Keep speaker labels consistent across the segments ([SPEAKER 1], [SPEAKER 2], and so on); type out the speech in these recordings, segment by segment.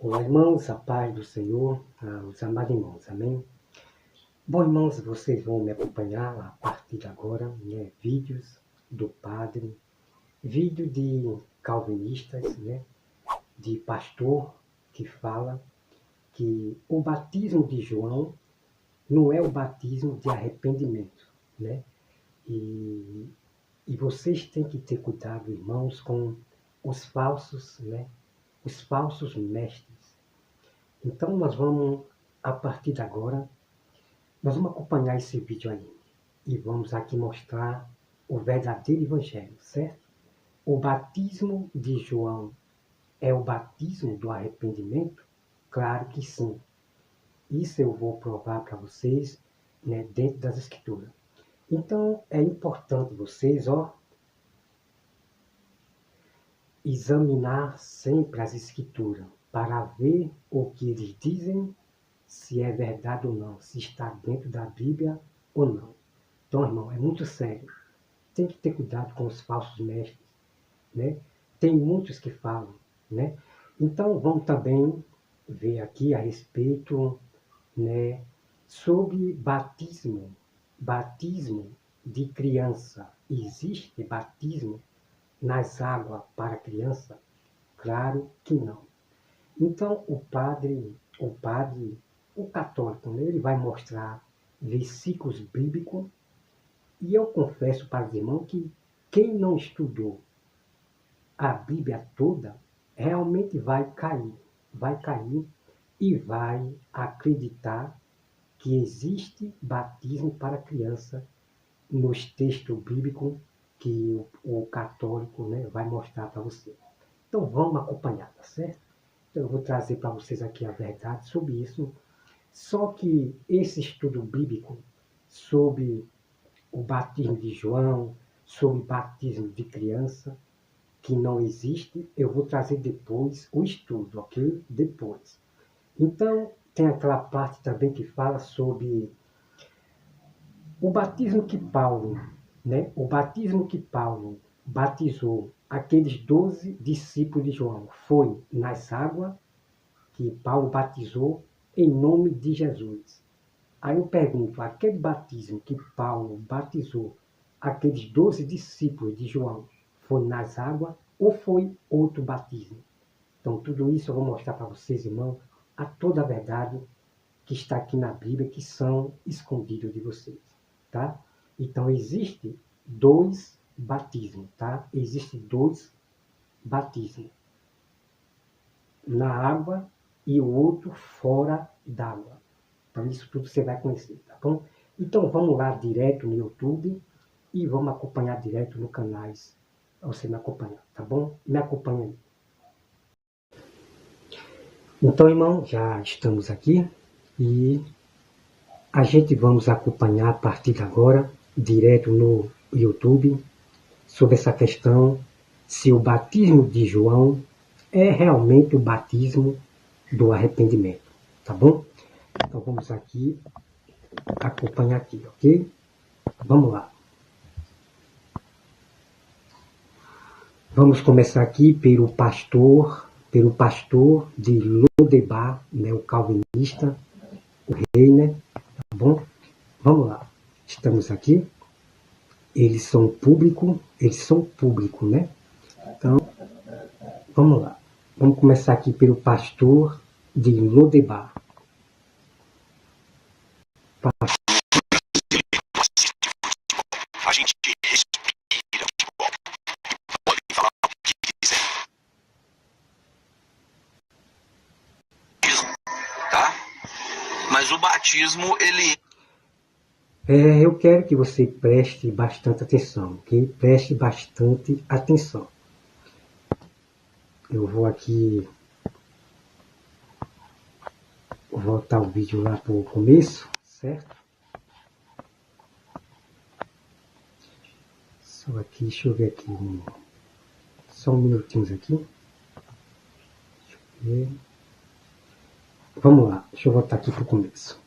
[SPEAKER 1] Olá, irmãos, a paz do Senhor, os amados irmãos, amém? Bom, irmãos, vocês vão me acompanhar a partir de agora, vídeos do padre, vídeo de calvinistas, de pastor que fala que o batismo de João não é o batismo de arrependimento, E, e vocês têm que ter cuidado, irmãos, com os falsos, os falsos mestres. Então, a partir de agora, nós vamos acompanhar esse vídeo aí e vamos aqui mostrar o verdadeiro evangelho, certo? O batismo de João é o batismo do arrependimento? Claro que sim. Isso eu vou provar para vocês, dentro das Escrituras. Então, é importante vocês, examinar sempre as Escrituras para ver o que eles dizem, se é verdade ou não, se está dentro da Bíblia ou não. Então, irmão, é muito sério. Tem que ter cuidado com os falsos mestres, Tem muitos que falam, Então, vamos também ver aqui a respeito, sobre batismo. Batismo de criança. Existe batismo nas águas para criança? Claro que não. Então, o católico, ele vai mostrar versículos bíblicos, e eu confesso para os irmãos que quem não estudou a Bíblia toda, realmente vai cair e vai acreditar que existe batismo para criança nos textos bíblicos que o católico, vai mostrar para você. Então vamos acompanhar, tá certo? Então, eu vou trazer para vocês aqui a verdade sobre isso. Só que esse estudo bíblico sobre o batismo de João, sobre o batismo de criança, que não existe, eu vou trazer depois o estudo, ok? Depois. Então, tem aquela parte também que fala sobre o batismo que Paulo, O batismo que Paulo batizou aqueles 12 discípulos de João foi nas águas que Paulo batizou em nome de Jesus. Aí eu pergunto, aquele batismo que Paulo batizou aqueles 12 discípulos de João foi nas águas ou foi outro batismo? Então, tudo isso eu vou mostrar para vocês, irmãos, a toda a verdade que está aqui na Bíblia, que são escondidos de vocês, tá? Então, existe dois batismos, tá? Existem dois batismos. Na água e o outro fora d'água. Então, isso tudo você vai conhecer, tá bom? Então, vamos lá direto no YouTube e vamos acompanhar direto no canais para você me acompanhar, tá bom? Me acompanha aí. Então, irmão, já estamos aqui e a gente vamos acompanhar a partir de agora, direto no YouTube, sobre essa questão, se o batismo de João é realmente o batismo do arrependimento, tá bom? Então vamos aqui, acompanhar aqui, ok? Vamos lá. Vamos começar aqui pelo pastor de Lodebar, o calvinista, o rei, tá bom? Vamos lá. Estamos aqui. Eles são público, Então, vamos lá. Vamos começar aqui pelo pastor de Lodebar.
[SPEAKER 2] A gente respira, pode falar o que quiser. Tá? Mas o batismo, ele...
[SPEAKER 1] Eu quero que você preste bastante atenção, ok? Preste bastante atenção. Eu vou aqui voltar o vídeo lá para o começo, certo? Só aqui, deixa eu ver aqui. Só um minutinho aqui. Deixa eu ver. Vamos lá, deixa eu voltar aqui para o começo.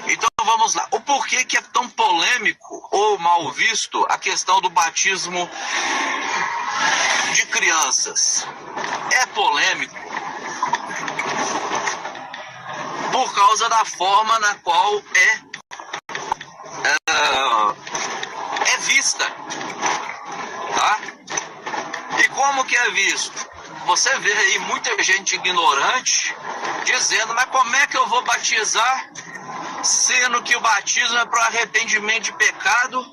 [SPEAKER 2] Então vamos lá. O porquê que é tão polêmico ou mal visto a questão do batismo de crianças é polêmico por causa da forma na qual é vista, tá? E como que é visto? Você vê aí muita gente ignorante dizendo, mas como é que eu vou batizar, sendo que o batismo é para arrependimento de pecado?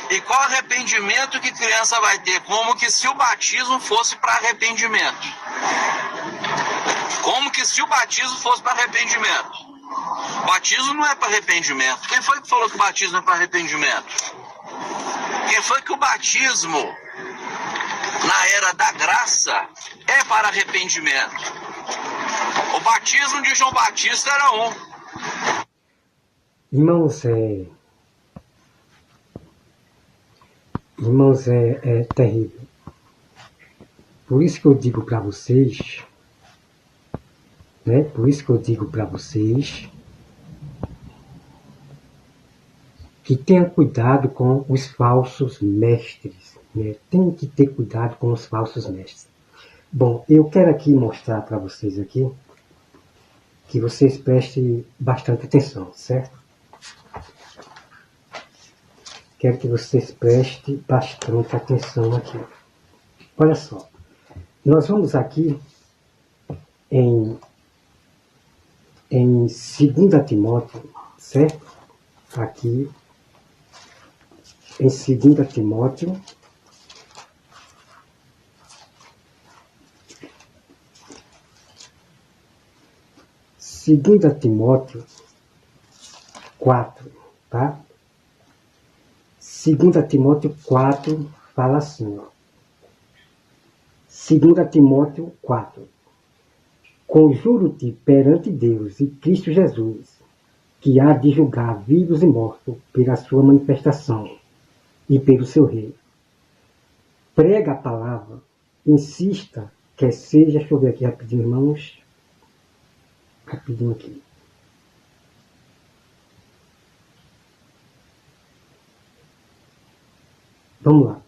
[SPEAKER 2] E qual arrependimento que criança vai ter? Como que se o batismo fosse para arrependimento? Como que se o batismo fosse para arrependimento? O batismo não é para arrependimento. Quem foi que falou que o batismo é para arrependimento? Quem foi que o batismo, na era da graça, é para arrependimento? O batismo de João Batista era um.
[SPEAKER 1] Irmãos, é terrível. Por isso que eu digo para vocês, né? Por isso que eu digo para vocês que tenham cuidado com os falsos mestres, né? Tem que ter cuidado com os falsos mestres. Bom, eu quero aqui mostrar para vocês aqui que vocês prestem bastante atenção, certo? Quero que vocês prestem bastante atenção aqui. Olha só, nós vamos aqui em 2 Timóteo, certo? Aqui em 2 Timóteo, Segunda Timóteo 4, tá? 2 Timóteo 4 fala assim, ó. 2 Timóteo 4. Conjuro-te perante Deus e Cristo Jesus, que há de julgar vivos e mortos pela sua manifestação e pelo seu reino. Prega a palavra, insista, quer seja, deixa eu ver aqui rapidinho, irmãos. Rapidinho aqui. Vamos lá,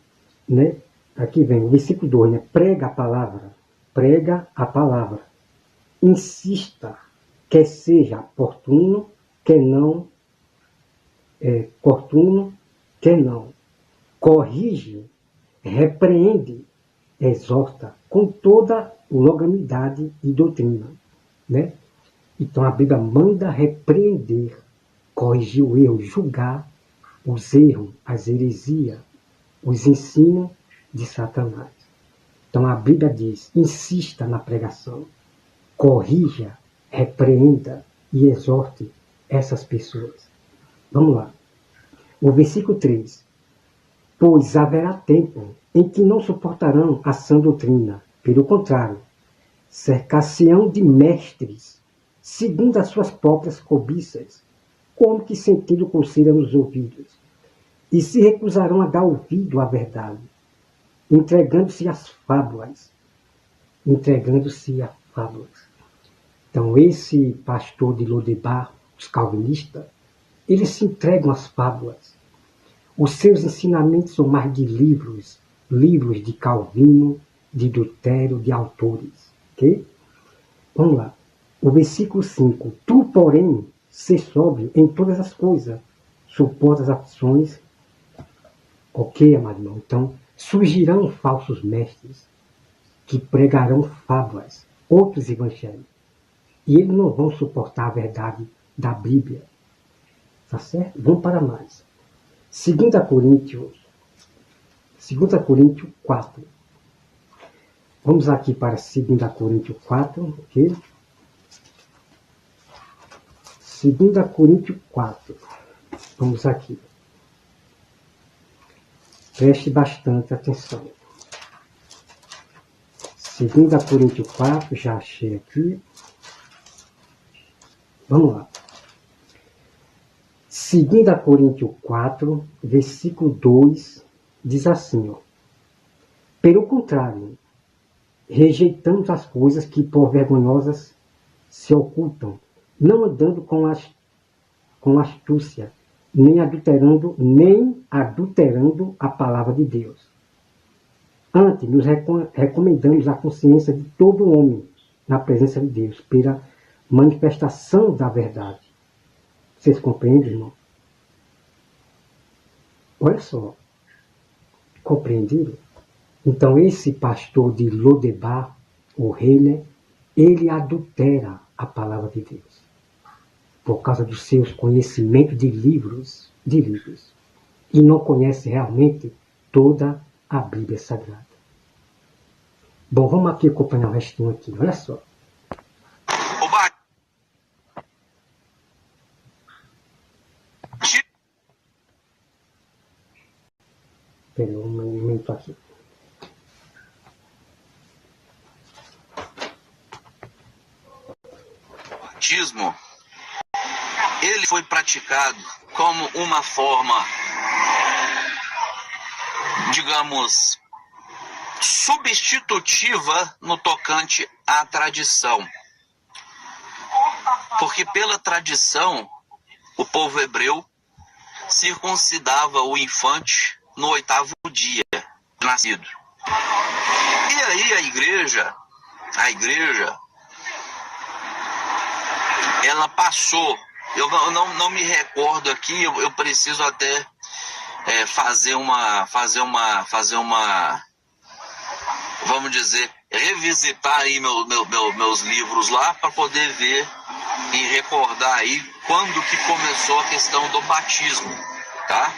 [SPEAKER 1] né? Aqui vem o versículo 2, né? Prega a palavra, insista, quer seja oportuno, quer não, corrige, repreende, exorta, com toda longanimidade e doutrina, né? Então a Bíblia manda repreender, corrigir o erro, julgar os erros, as heresias, os ensinos de Satanás. Então a Bíblia diz, insista na pregação, corrija, repreenda e exorte essas pessoas. Vamos lá. O versículo 3. Pois haverá tempo em que não suportarão a sã doutrina. Pelo contrário, cercar-se-ão de mestres, segundo as suas próprias cobiças, como que sentindo coceira nos ouvidos, e se recusarão a dar ouvido à verdade, entregando-se às fábulas. Então, esse pastor de Lodebar, os calvinistas, eles se entregam às fábulas. Os seus ensinamentos são mais de livros de Calvino, de Lutero, de autores. Ok? Vamos lá. O versículo 5. Tu, porém, sê sóbrio em todas as coisas, suporta as aflições. Ok, amado irmão? Então, surgirão falsos mestres que pregarão fábulas, outros evangelhos. E eles não vão suportar a verdade da Bíblia. Tá certo? Vamos para mais. 2 Coríntios 4. Vamos aqui para 2 Coríntios 4, ok? 2 Coríntios 4. Vamos aqui. Preste bastante atenção. 2 Coríntios 4, já achei aqui. Vamos lá. 2 Coríntios 4, versículo 2, diz assim, ó. Pelo contrário, rejeitamos as coisas que por vergonhosas se ocultam, não andando com astúcia, nem adulterando a palavra de Deus. Antes, nos recomendamos a consciência de todo homem na presença de Deus, pela manifestação da verdade. Vocês compreendem, irmão? Olha só, compreenderam? Então, esse pastor de Lodebar, o Reiner, ele adultera a palavra de Deus, por causa dos seus conhecimentos de livros, e não conhece realmente toda a Bíblia Sagrada. Bom, vamos aqui acompanhar o restinho aqui, olha só. Espera um momento aqui.
[SPEAKER 2] O batismo, ele foi praticado como uma forma, digamos, substitutiva no tocante à tradição. Porque pela tradição, o povo hebreu circuncidava o infante no 8º dia de nascido. E aí a igreja, ela passou, eu não me recordo aqui, eu preciso até fazer uma, vamos dizer, revisitar aí meus livros lá para poder ver e recordar aí quando que começou a questão do batismo, tá?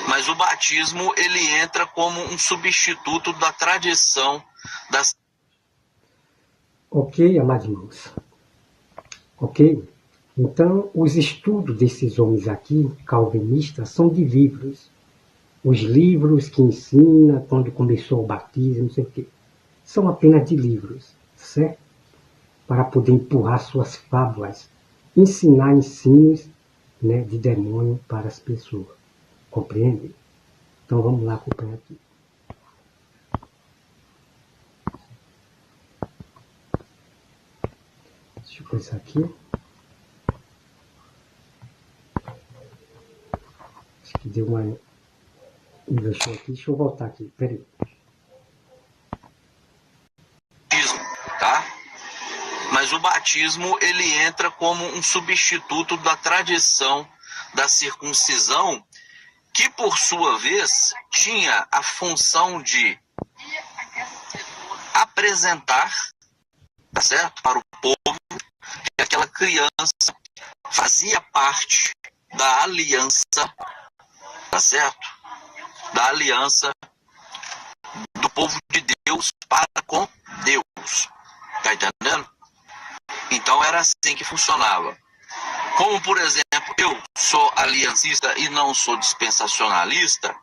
[SPEAKER 2] Mas o batismo, ele entra como um substituto da tradição das...
[SPEAKER 1] Ok, amados irmãos. Ok? Então, os estudos desses homens aqui, calvinistas, são de livros. Os livros que ensinam quando começou o batismo, não sei o quê, são apenas de livros, certo? Para poder empurrar suas fábulas, ensinar ensinos, né, de demônio para as pessoas. Compreende? Então vamos lá acompanhar aqui. Deixa eu coisar aqui. Acho que deu uma... Deixa eu voltar aqui, peraí.
[SPEAKER 2] Tá? Mas o batismo, ele entra como um substituto da tradição da circuncisão, que por sua vez tinha a função de apresentar, tá certo, para o povo que aquela criança fazia parte da aliança, tá certo? Da aliança do povo de Deus para com Deus. Tá entendendo? Então era assim que funcionava. Como, por exemplo, eu sou aliancista e não sou dispensacionalista,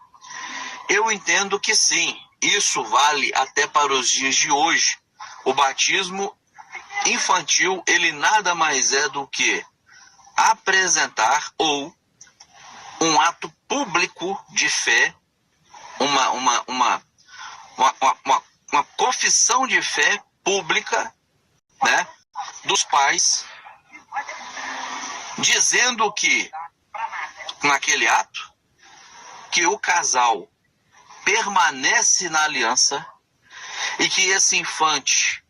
[SPEAKER 2] eu entendo que sim, isso vale até para os dias de hoje. O batismo infantil, ele nada mais é do que apresentar ou um ato público de fé, uma confissão de fé pública, né, dos pais, dizendo que, naquele ato, que o casal permanece na aliança e que esse infante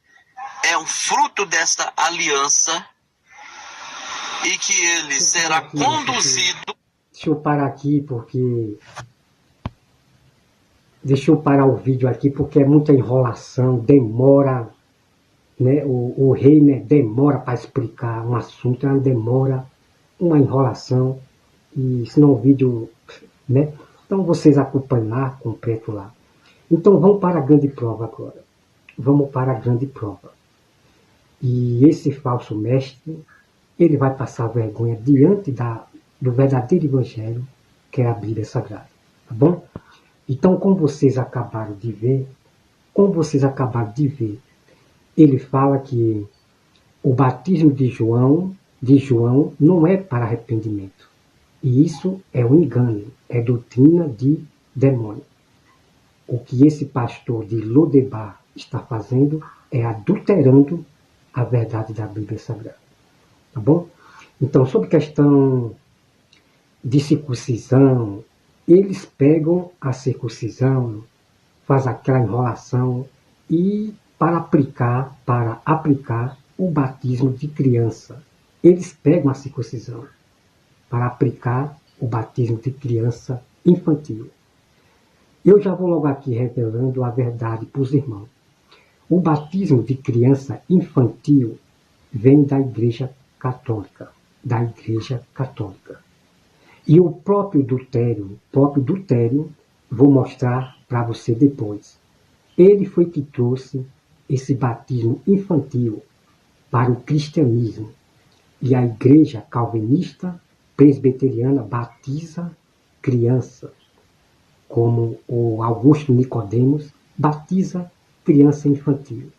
[SPEAKER 2] é um fruto desta aliança e que ele será conduzido...
[SPEAKER 1] Deixa eu parar aqui porque... Deixa eu parar o vídeo aqui porque é muita enrolação, demora, né? O rei, né, demora para explicar um assunto, demora, uma enrolação, e senão o vídeo, né? Então vocês acompanhem lá, completo lá. Então vamos para a grande prova agora. Vamos para a grande prova. E esse falso mestre, ele vai passar vergonha diante do verdadeiro evangelho, que é a Bíblia Sagrada. Tá bom? Então, como vocês acabaram de ver, ele fala que o batismo de João não é para arrependimento. E isso é um engano, é doutrina de demônio. O que esse pastor de Lodebar está fazendo é adulterando a verdade da Bíblia Sagrada. Tá bom? Então, sobre questão de circuncisão, eles pegam a circuncisão faz aquela enrolação e para aplicar o batismo de criança. Eles pegam a circuncisão para aplicar o batismo de criança infantil. Eu já vou logo aqui revelando a verdade para os irmãos. O batismo de criança infantil vem da Igreja Católica. E o próprio Dutério, vou mostrar para você depois. Ele foi que trouxe esse batismo infantil para o cristianismo. E a Igreja Calvinista Presbiteriana batiza criança, como o Augusto Nicodemos batiza criança infantil.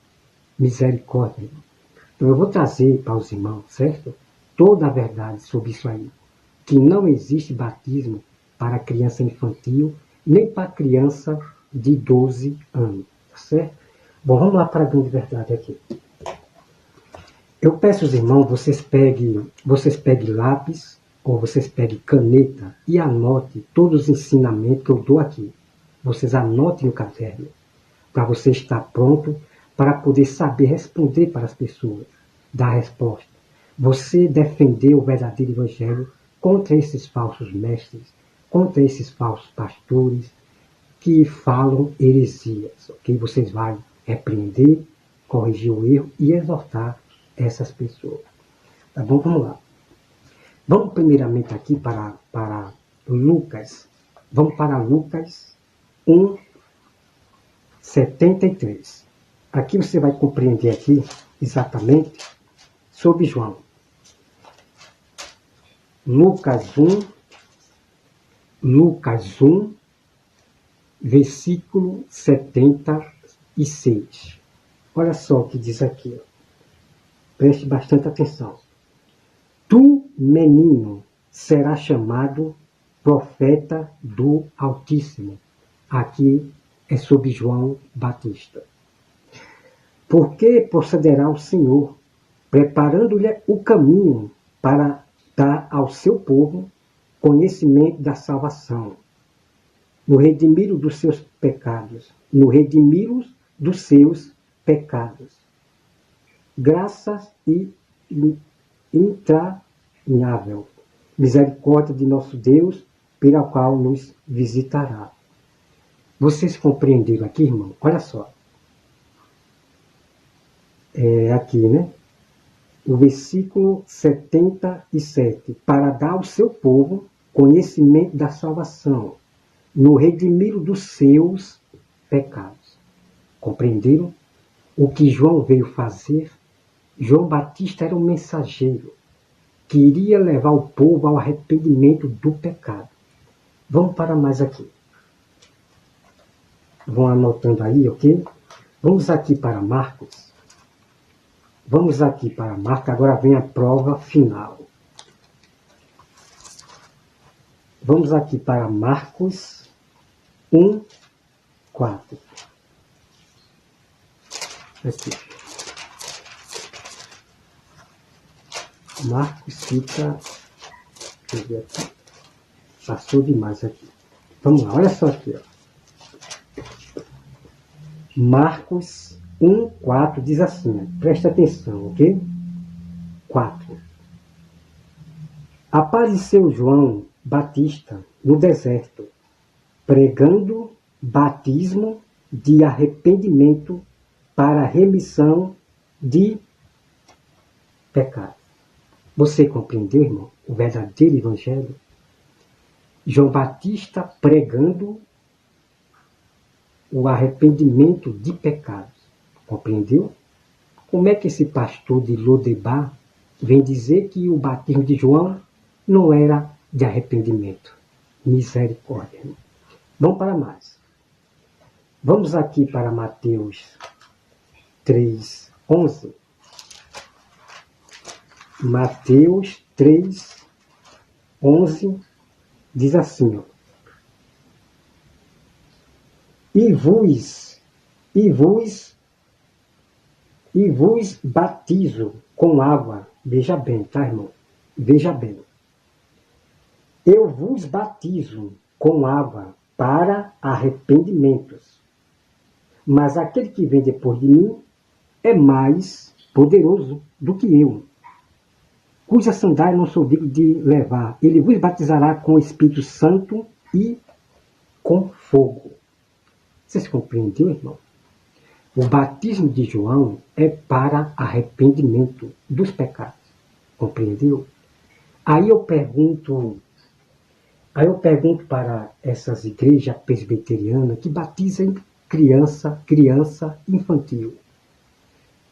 [SPEAKER 1] Misericórdia. Então eu vou trazer para os irmãos, certo? Toda a verdade sobre isso aí. Que não existe batismo para criança infantil, nem para criança de 12 anos. Tá certo? Bom, vamos lá para a grande verdade aqui. Eu peço aos irmãos, vocês peguem lápis ou vocês peguem caneta e anotem todos os ensinamentos que eu dou aqui. Vocês anotem no caderno, para você estar pronto para poder saber responder para as pessoas, dar resposta. Você defender o verdadeiro evangelho contra esses falsos mestres, contra esses falsos pastores que falam heresias. Ok? Vocês vão repreender, corrigir o erro e exortar essas pessoas. Tá bom? Vamos lá. Vamos primeiramente aqui para Lucas. Vamos para Lucas 1, 73. Aqui você vai compreender aqui exatamente sobre João. Lucas 1, versículo 76. Olha só o que diz aqui. Preste bastante atenção. Tu, menino, serás chamado profeta do Altíssimo. Aqui é sobre João Batista. Porque procederá o Senhor, preparando-lhe o caminho para dar ao seu povo conhecimento da salvação, no redimir dos seus pecados, graças e intranhável misericórdia de nosso Deus, pela qual nos visitará. Vocês compreenderam aqui, irmão? Olha só. Aqui, né? O versículo 77. Para dar ao seu povo conhecimento da salvação, no redimir dos seus pecados. Compreenderam o que João veio fazer? João Batista era um mensageiro que iria levar o povo ao arrependimento do pecado. Vamos para mais aqui. Vão anotando aí, ok? Vamos aqui para Marcos. Agora vem a prova final. Vamos aqui para Marcos 1, 4. Aqui. Marcos fica... Deixa eu ver aqui. Passou demais aqui. Vamos lá, olha só aqui. Ó. Marcos 1, 4 diz assim, presta atenção, ok? 4. Apareceu João Batista no deserto, pregando batismo de arrependimento para a remissão de pecados. Você compreendeu, irmão, o verdadeiro evangelho? João Batista pregando o arrependimento de pecados. Compreendeu? Como é que esse pastor de Lodebar vem dizer que o batismo de João não era de arrependimento? Misericórdia. Vamos para mais. Vamos aqui para Mateus 3, 11. Mateus 3, 11 diz assim, ó. E vos batizo com água. Veja bem, tá, irmão? Veja bem. Eu vos batizo com água para arrependimentos. Mas aquele que vem depois de mim é mais poderoso do que eu, cuja sandália não sou digno de levar. Ele vos batizará com o Espírito Santo e com fogo. Vocês compreenderam, irmão? O batismo de João é para arrependimento dos pecados. Compreendeu? Aí eu pergunto para essas igrejas presbiterianas que batizam criança infantil.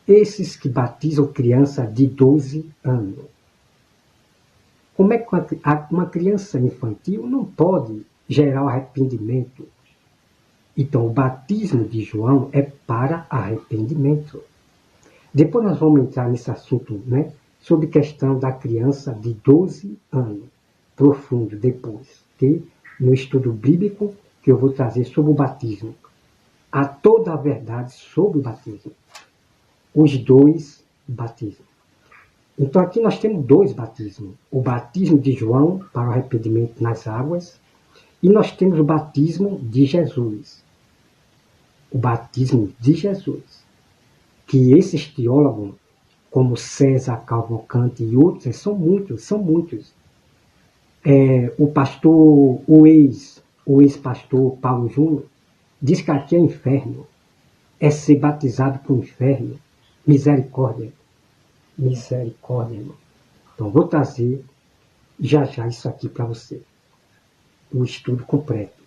[SPEAKER 1] Esses que batizam criança de 12 anos. Como é que uma criança infantil não pode gerar o arrependimento? Então, o batismo de João é para arrependimento. Depois nós vamos entrar nesse assunto, né, sobre a questão da criança de 12 anos, profundo depois, okay? No estudo bíblico que eu vou trazer sobre o batismo. Há toda a verdade sobre o batismo. Os dois batismos. Então aqui nós temos dois batismos. O batismo de João para o arrependimento nas águas e nós temos o batismo de Jesus. O batismo de Jesus. Que esses teólogos, como César Cavalcante e outros, são muitos. O ex-pastor Paulo Júnior diz que aqui é inferno. É ser batizado por inferno. Misericórdia, irmão. Então, vou trazer já isso aqui para você. O estudo completo.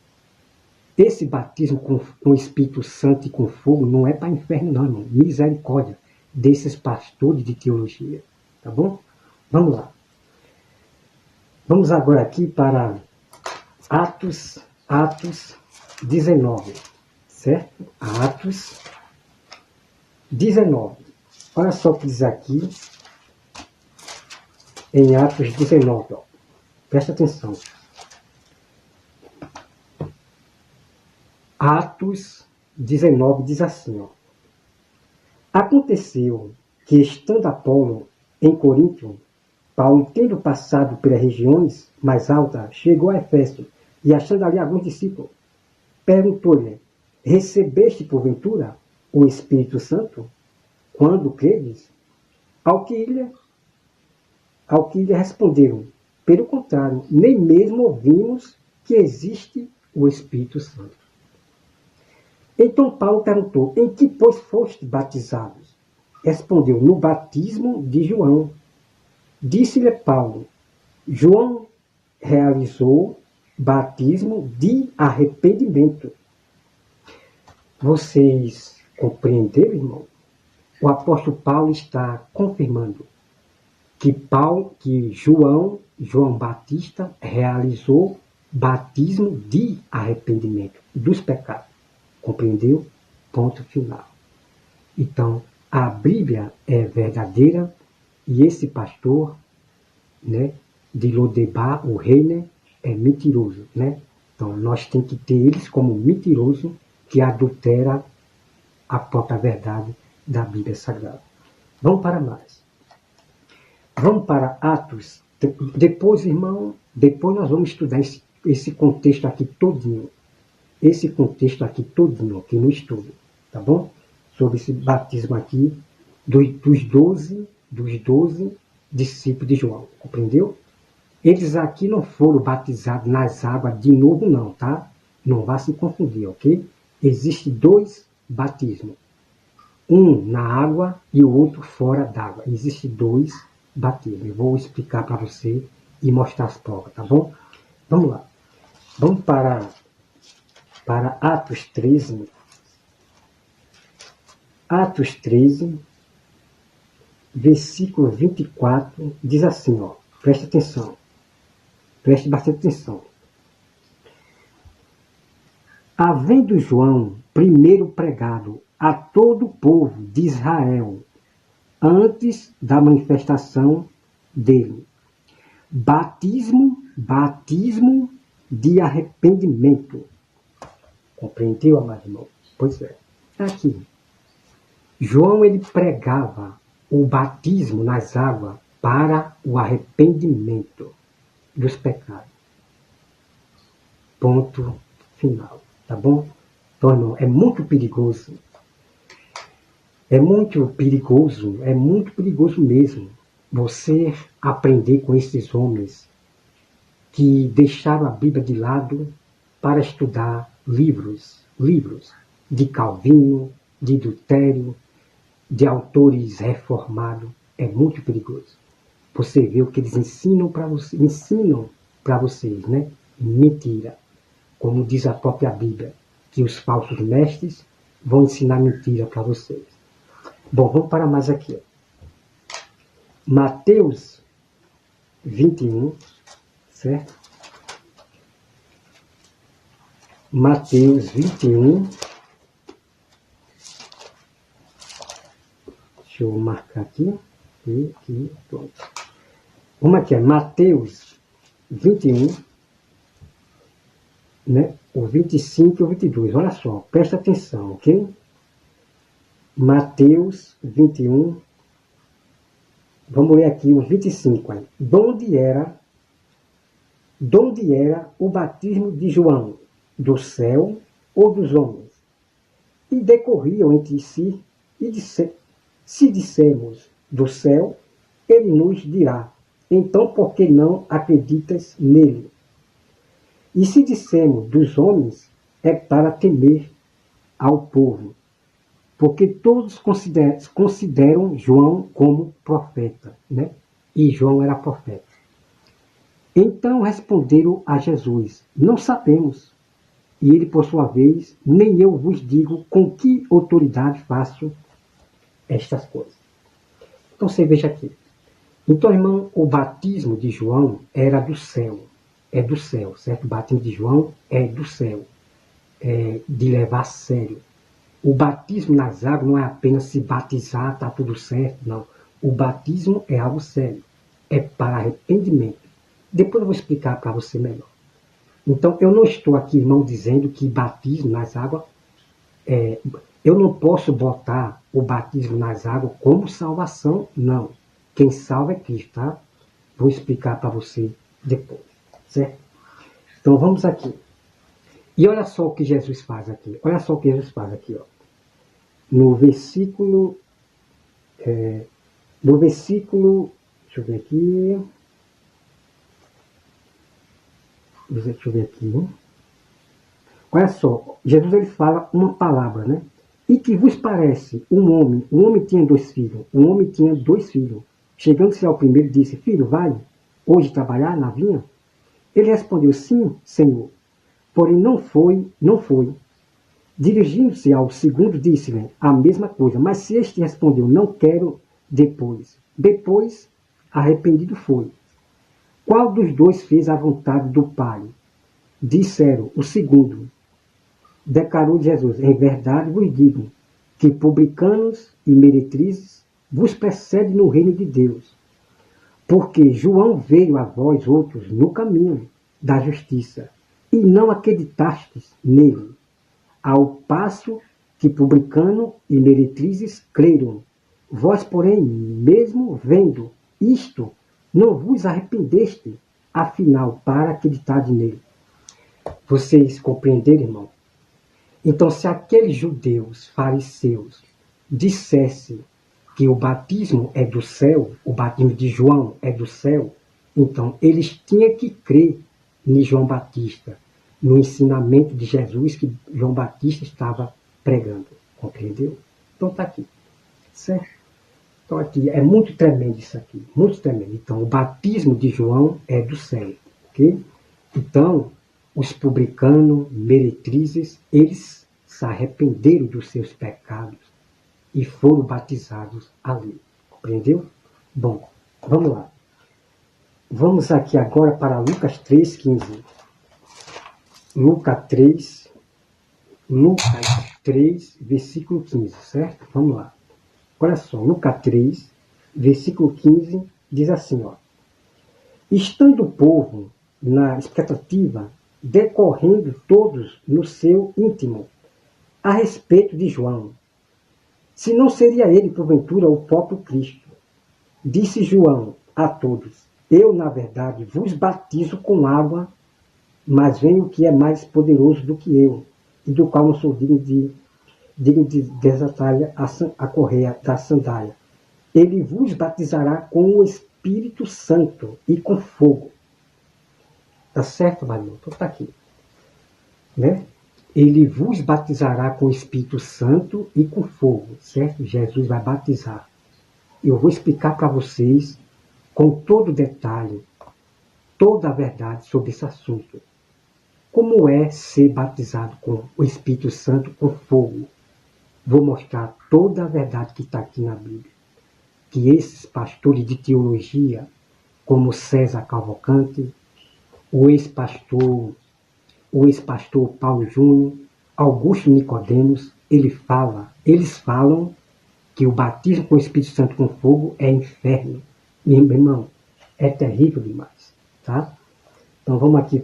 [SPEAKER 1] Esse batismo com o Espírito Santo e com fogo não é para inferno, não, irmão. Misericórdia desses pastores de teologia. Tá bom? Vamos lá. Vamos agora aqui para Atos 19. Certo? Atos 19. Olha só o que diz aqui em Atos 19. Ó. Presta atenção. Atos 19 diz assim. Ó. Aconteceu que, estando Apolo em Corinto, Paulo, tendo passado pelas regiões mais altas, chegou a Éfeso e, achando ali alguns discípulos, perguntou-lhe: recebeste porventura o Espírito Santo quando credes? Ao que lhe responderam: pelo contrário, nem mesmo ouvimos que existe o Espírito Santo. Então Paulo perguntou: em que, pois, foste batizados? Respondeu: no batismo de João. Disse-lhe Paulo: João realizou batismo de arrependimento. Vocês compreenderam, irmão? O apóstolo Paulo está confirmando que João Batista realizou batismo de arrependimento dos pecados. Compreendeu? Ponto final. Então, a Bíblia é verdadeira e esse pastor, né, de Lodebar, o rei, né, é mentiroso, né? Então, nós temos que ter eles como mentiroso que adultera a própria verdade da Bíblia Sagrada. Vamos para mais. Vamos para Atos. Depois, irmão, nós vamos estudar esse contexto aqui todinho. Esse contexto aqui todinho, aqui no estudo. Tá bom? Sobre esse batismo aqui dos 12 discípulos de João. Compreendeu? Eles aqui não foram batizados nas águas de novo, não, tá? Não vá se confundir, ok? Existem dois batismos. Um na água e o outro fora d'água. Existem dois batismos. Eu vou explicar para você e mostrar as provas, tá bom? Vamos lá. Vamos para Atos 13. Atos 13, versículo 24, diz assim, ó. Preste atenção. Preste bastante atenção. Havendo João primeiro pregado a todo o povo de Israel, antes da manifestação dele, batismo de arrependimento. Compreendeu, amado irmão? Pois é. Aqui. João, ele pregava o batismo nas águas para o arrependimento dos pecados. Ponto final. Tá bom? Então, irmão, é muito perigoso. É muito perigoso mesmo você aprender com esses homens que deixaram a Bíblia de lado para estudar livros de Calvino, de Lutério, de autores reformados. É muito perigoso. Você vê o que eles ensinam para vocês, né? Mentira. Como diz a própria Bíblia, que os falsos mestres vão ensinar mentira para vocês. Bom, vamos para mais aqui. Mateus 21, certo? Mateus 21. Deixa eu marcar aqui. Aqui, pronto. Vamos aqui, Mateus 21, né? O 25 e o 22. Olha só, presta atenção, ok? Mateus 21. Vamos ler aqui o 25. Aí. Donde era o batismo de João? Do céu ou dos homens? E decorriam entre si, se dissermos do céu, ele nos dirá, então por que não acreditas nele? E se dissermos dos homens, é para temer ao povo, porque todos consideram João como profeta, né? E João era profeta. Então responderam a Jesus, não sabemos. E ele, por sua vez, nem eu vos digo com que autoridade faço estas coisas. Então você veja aqui. Então, irmão, o batismo de João era do céu. É do céu, certo? O batismo de João é do céu. É de levar a sério. O batismo nas águas não é apenas se batizar, está tudo certo, não. O batismo é algo sério. É para arrependimento. Depois eu vou explicar para você melhor. Então, eu não estou aqui, irmão, dizendo que batismo nas águas... eu não posso botar o batismo nas águas como salvação, não. Quem salva é Cristo, tá? Vou explicar para você depois, certo? Então, vamos aqui. E olha só o que Jesus faz aqui. Olha só o que Jesus faz aqui, ó. No versículo... deixa eu ver aqui... Deixa eu ver aqui. Né? Olha só, Jesus ele fala uma palavra, né? E que vos parece um homem tinha 2 filhos, um homem tinha 2 filhos. Chegando-se ao primeiro, disse, filho, vai hoje trabalhar na vinha? Ele respondeu, sim, Senhor. Porém não foi. Dirigindo-se ao segundo, disse-lhe a mesma coisa. Mas se este respondeu, não quero, depois, arrependido foi. Qual dos 2 fez a vontade do Pai? Disseram, o segundo. Declarou Jesus, em verdade vos digo, que publicanos e meretrizes vos precedem no reino de Deus. Porque João veio a vós outros no caminho da justiça, e não acreditastes nele, ao passo que publicano e meretrizes creram. Vós, porém, mesmo vendo isto, não vos arrependeste, afinal, para acreditar nele. Vocês compreenderam, irmão? Então, se aqueles judeus, fariseus, dissessem que o batismo é do céu, o batismo de João é do céu, então eles tinham que crer em João Batista, no ensinamento de Jesus que João Batista estava pregando. Compreendeu? Então está aqui. Certo? Então aqui é muito tremendo isso aqui. Muito tremendo. Então o batismo de João é do céu. Ok? Então os publicanos, meretrizes, eles se arrependeram dos seus pecados e foram batizados ali. Compreendeu? Bom, vamos lá. Vamos aqui agora para Lucas 3,15. Lucas 3, versículo 15, certo? Vamos lá. Olha só, Lucas 3, versículo 15, diz assim, ó. Estando o povo na expectativa, decorrendo todos no seu íntimo, a respeito de João, se não seria ele, porventura, o próprio Cristo. Disse João a todos, eu, na verdade, vos batizo com água, mas vem o que é mais poderoso do que eu, e do qual não sou digno de desatar a correia da sandália. Ele vos batizará com o Espírito Santo e com fogo. Tá certo, Marinho? Então tá aqui. Né? Ele vos batizará com o Espírito Santo e com fogo, certo? Jesus vai batizar. Eu vou explicar para vocês com todo detalhe, toda a verdade sobre esse assunto. Como é ser batizado com o Espírito Santo com fogo? Vou mostrar toda a verdade que está aqui na Bíblia. Que esses pastores de teologia, como César Cavalcante, o ex-pastor Paulo Júnior, Augusto Nicodemos, eles falam que o batismo com o Espírito Santo com fogo é inferno. Meu irmão, é terrível demais, tá? Então vamos aqui,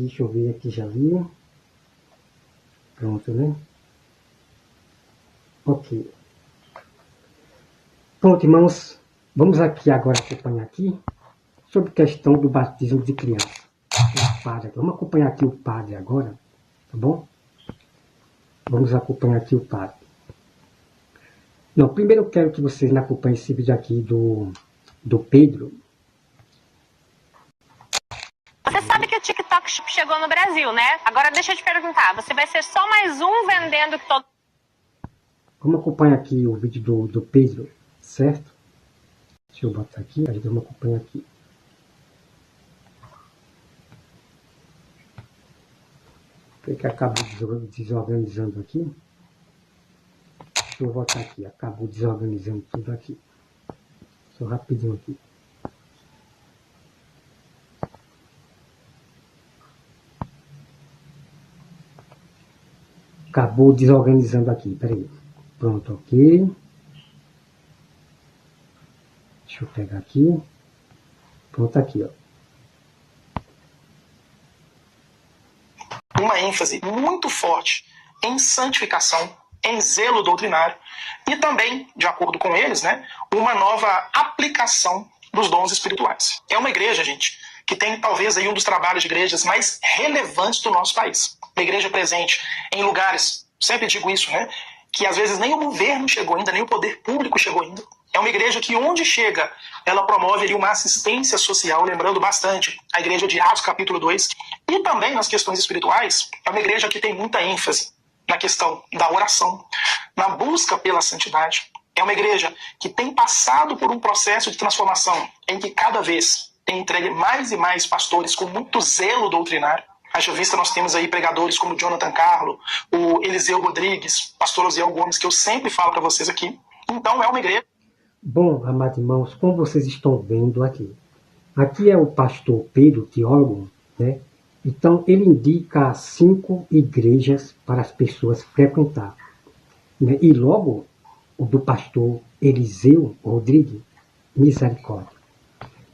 [SPEAKER 1] deixa eu ver aqui, já vi. Pronto, né? Ok. Pronto, irmãos, vamos aqui agora acompanhar aqui sobre a questão do batismo de criança. O padre, vamos acompanhar aqui o padre agora, tá bom? Vamos acompanhar aqui o padre. Não, primeiro eu quero que vocês me acompanhem esse vídeo aqui do Pedro.
[SPEAKER 3] Você sabe que o TikTok chegou no Brasil, né? Agora deixa eu te perguntar, você vai ser só mais um vendendo que todo...
[SPEAKER 1] Vamos acompanhar aqui o vídeo do Pedro, certo? Deixa eu botar aqui, aí vamos acompanhar aqui. Que acabou desorganizando aqui. Deixa eu voltar aqui, acabou desorganizando tudo aqui. Só rapidinho aqui. Acabou desorganizando aqui, peraí. Pronto, ok. Deixa eu pegar aqui. Pronto, aqui, ó.
[SPEAKER 4] Uma ênfase muito forte em santificação, em zelo doutrinário e também, de acordo com eles, né, uma nova aplicação dos dons espirituais. É uma igreja, gente, que tem talvez aí um dos trabalhos de igrejas mais relevantes do nosso país. Uma igreja presente em lugares, sempre digo isso, né, que às vezes nem o governo chegou ainda, nem o poder público chegou ainda. É uma igreja que onde chega, ela promove ali uma assistência social, lembrando bastante a igreja de Atos capítulo 2. E também nas questões espirituais, é uma igreja que tem muita ênfase na questão da oração, na busca pela santidade. É uma igreja que tem passado por um processo de transformação em que cada vez tem entregue mais e mais pastores com muito zelo doutrinário. Haja vista, nós temos aí pregadores como Jonathan Carlo, o Eliseu Rodrigues, pastor Osiel Gomes, que eu sempre falo para vocês aqui. Então é uma igreja...
[SPEAKER 1] Bom, amados irmãos, como vocês estão vendo aqui. Aqui é o pastor Pedro, teólogo, né? Então ele indica 5 igrejas para as pessoas frequentar. Né? E logo o do pastor Eliseu Rodrigues, misericórdia.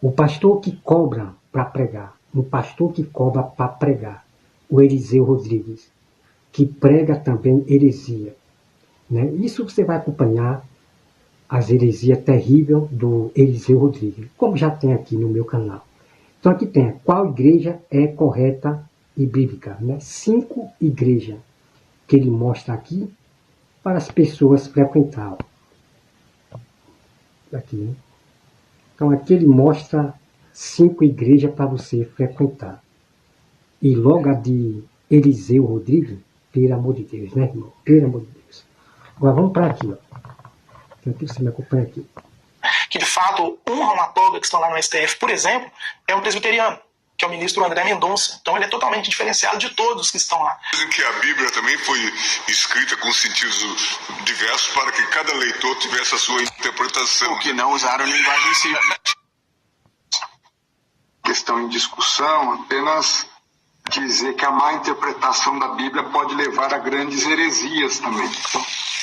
[SPEAKER 1] O pastor que cobra para pregar. Um pastor que cobra para pregar. O Eliseu Rodrigues, que prega também heresia. Né? Isso você vai acompanhar as heresias terríveis do Eliseu Rodrigues, como já tem aqui no meu canal. Então aqui tem qual igreja é correta e bíblica. Né? 5 igrejas que ele mostra aqui para as pessoas frequentar. Aqui, né? Então aqui ele mostra 5 igrejas para você frequentar. E logo a de Eliseu Rodrigues, pelo amor de Deus, né, irmão? Pelo amor de Deus. Agora vamos para aqui, ó. Então você me acompanha aqui.
[SPEAKER 4] Que de fato honram a toga que estão lá no STF, por exemplo, é um presbiteriano, que é o ministro André Mendonça. Então ele é totalmente diferenciado de todos os que estão lá.
[SPEAKER 5] Dizem que a Bíblia também foi escrita com sentidos diversos para que cada leitor tivesse a sua interpretação.
[SPEAKER 6] O que não usaram linguagem simples. Questão em discussão, apenas dizer que a má interpretação da Bíblia pode levar a grandes heresias também.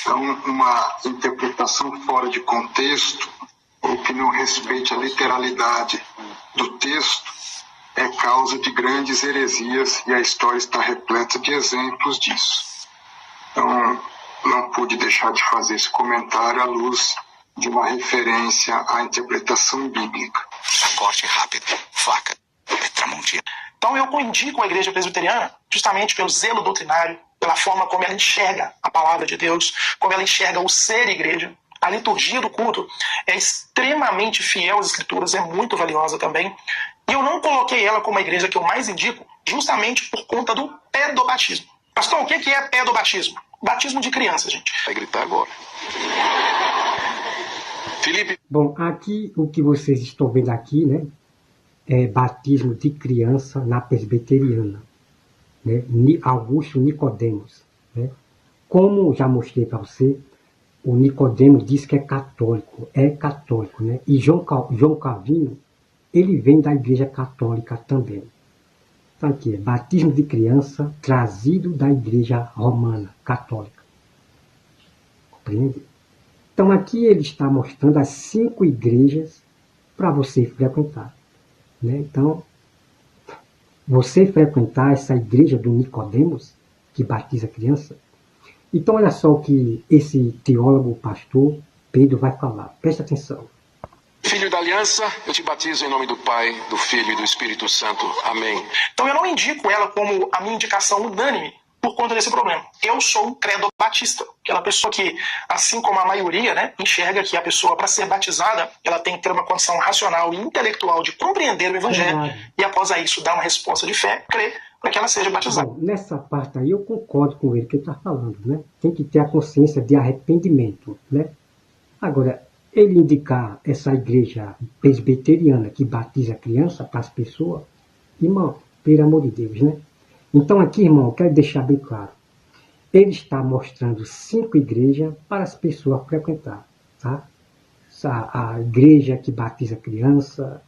[SPEAKER 6] Então, uma interpretação fora de contexto, ou que não respeite a literalidade do texto, é causa de grandes heresias, e a história está repleta de exemplos disso. Então, não pude deixar de fazer esse comentário à luz de uma referência à interpretação bíblica.
[SPEAKER 2] Corte rápido, faca, tramontina.
[SPEAKER 4] Então eu indico a igreja presbiteriana justamente pelo zelo doutrinário, pela forma como ela enxerga a palavra de Deus, como ela enxerga o ser igreja. A liturgia do culto é extremamente fiel às escrituras, é muito valiosa também. E eu não coloquei ela como a igreja que eu mais indico, justamente por conta do pedobatismo. Pastor, o que é pedobatismo? Batismo de criança, gente.
[SPEAKER 7] Vai gritar agora. Felipe.
[SPEAKER 1] Bom, aqui o que vocês estão vendo aqui, né, é batismo de criança na presbiteriana, né, Augusto Nicodemos, né. Como já mostrei para você, o Nicodemos diz que é católico, né, e João Calvino, ele vem da igreja católica também. Então aqui, batismo de criança trazido da igreja romana, católica. Compreende? Então aqui ele está mostrando as 5 igrejas para você frequentar, né? Então, você frequentar essa igreja do Nicodemos, que batiza criança. Então olha só o que esse teólogo, pastor Pedro vai falar. Presta atenção.
[SPEAKER 7] Filho da aliança, eu te batizo em nome do Pai, do Filho e do Espírito Santo. Amém.
[SPEAKER 4] Então eu não indico ela como a minha indicação unânime por conta desse problema. Eu sou um credobatista, aquela pessoa que, assim como a maioria, né, enxerga que a pessoa, para ser batizada, ela tem que ter uma condição racional e intelectual de compreender o evangelho e, após isso, dar uma resposta de fé, crer, para que ela seja batizada.
[SPEAKER 1] Bom, nessa parte aí eu concordo com ele que ele está falando, né? Tem que ter a consciência de arrependimento, né? Agora, ele indicar essa igreja presbiteriana que batiza criança para as pessoas, irmão, pelo amor de Deus, né? Então aqui, irmão, eu quero deixar bem claro. Ele está mostrando 5 igrejas para as pessoas frequentar, tá? A igreja que batiza criança.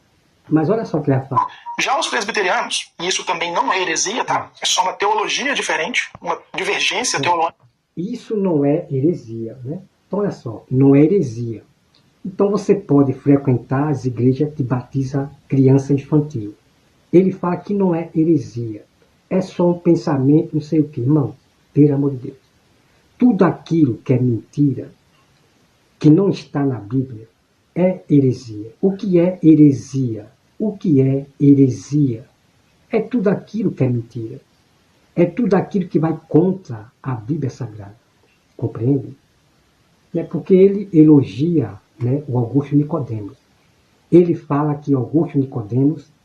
[SPEAKER 1] Mas olha só o que ele vai falar.
[SPEAKER 4] Já os presbiterianos, e isso também não é heresia, tá? É só uma teologia diferente, uma divergência teológica.
[SPEAKER 1] Isso não é heresia, né? Então olha só, não é heresia. Então você pode frequentar as igrejas que batizam criança infantil. Ele fala que não é heresia. É só um pensamento, não sei o que. Irmão, pelo amor de Deus. Tudo aquilo que é mentira, que não está na Bíblia, é heresia. O que é heresia? O que é heresia? É tudo aquilo que é mentira. É tudo aquilo que vai contra a Bíblia Sagrada. Compreende? É porque ele elogia, né, o Augusto Nicodemos. Ele fala que Augusto Nicodemos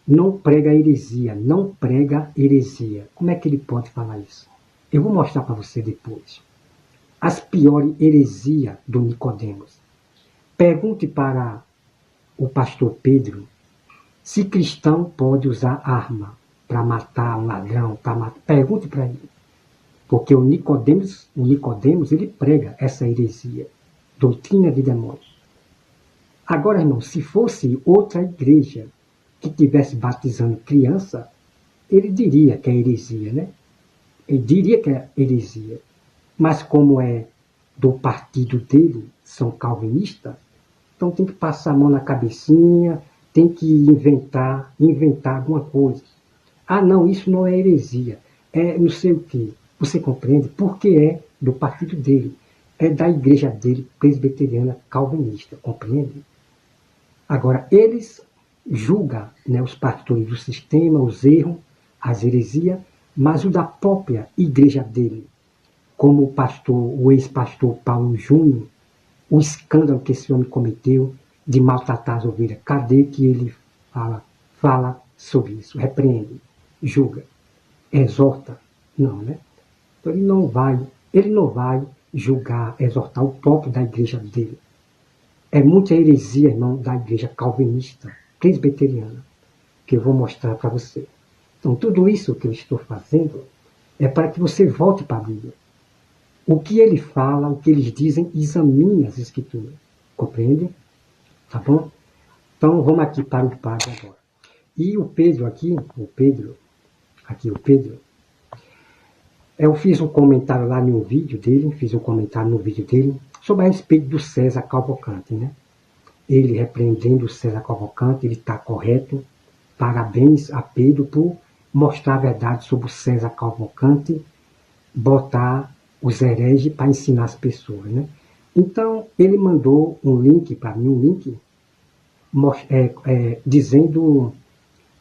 [SPEAKER 1] não prega heresia, não prega heresia. Como é que ele pode falar isso? Eu vou mostrar para você depois. As piores heresias do Nicodemos. Pergunte para o pastor Pedro se cristão pode usar arma para matar um ladrão, para matar. Pergunte para ele. Porque o Nicodemos, ele prega essa heresia, doutrina de demônios. Agora, irmão, se fosse outra igreja que estivesse batizando criança, ele diria que é heresia, né? Ele diria que é heresia. Mas como é do partido dele, são calvinistas, então tem que passar a mão na cabecinha, tem que inventar alguma coisa. Ah, não, isso não é heresia, é não sei o quê. Você compreende? Porque é do partido dele, é da igreja dele, presbiteriana calvinista, compreende? Agora, eles julgam, né, os pastores do sistema, os erros, as heresias, mas o da própria igreja dele, como o ex-pastor Paulo Júnior, o escândalo que esse homem cometeu de maltratar as ovelhas. Cadê que ele fala sobre isso? Repreende, julga, exorta? Não, né? Então ele não vai julgar, exortar o próprio da igreja dele. É muita heresia, irmão, da igreja calvinista, presbiteriana, que eu vou mostrar para você. Então, tudo isso que eu estou fazendo é para que você volte para a Bíblia. O que ele fala, o que eles dizem, examine as Escrituras. Compreende? Tá bom? Então, vamos aqui para o padre agora. E o Pedro aqui, eu fiz um comentário lá no vídeo dele, sobre a respeito do César Cavalcante, né? Ele repreendendo o César Cavalcante, ele está correto. Parabéns a Pedro por mostrar a verdade sobre o César Cavalcante, botar os hereges para ensinar as pessoas, né? Então, ele mandou um link para mim, dizendo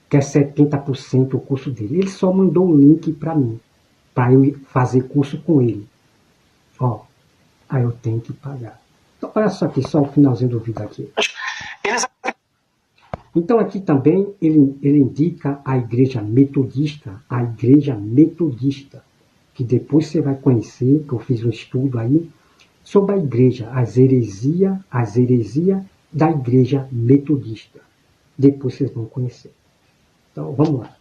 [SPEAKER 1] que é 70% o curso dele. Ele só mandou o link para mim, para eu fazer curso com ele. Ó, aí eu tenho que pagar. Então, olha só aqui, só o finalzinho do vídeo aqui. Então aqui também ele indica a igreja metodista, que depois você vai conhecer, que eu fiz um estudo aí, sobre a igreja, as heresias da igreja metodista. Depois vocês vão conhecer. Então vamos lá.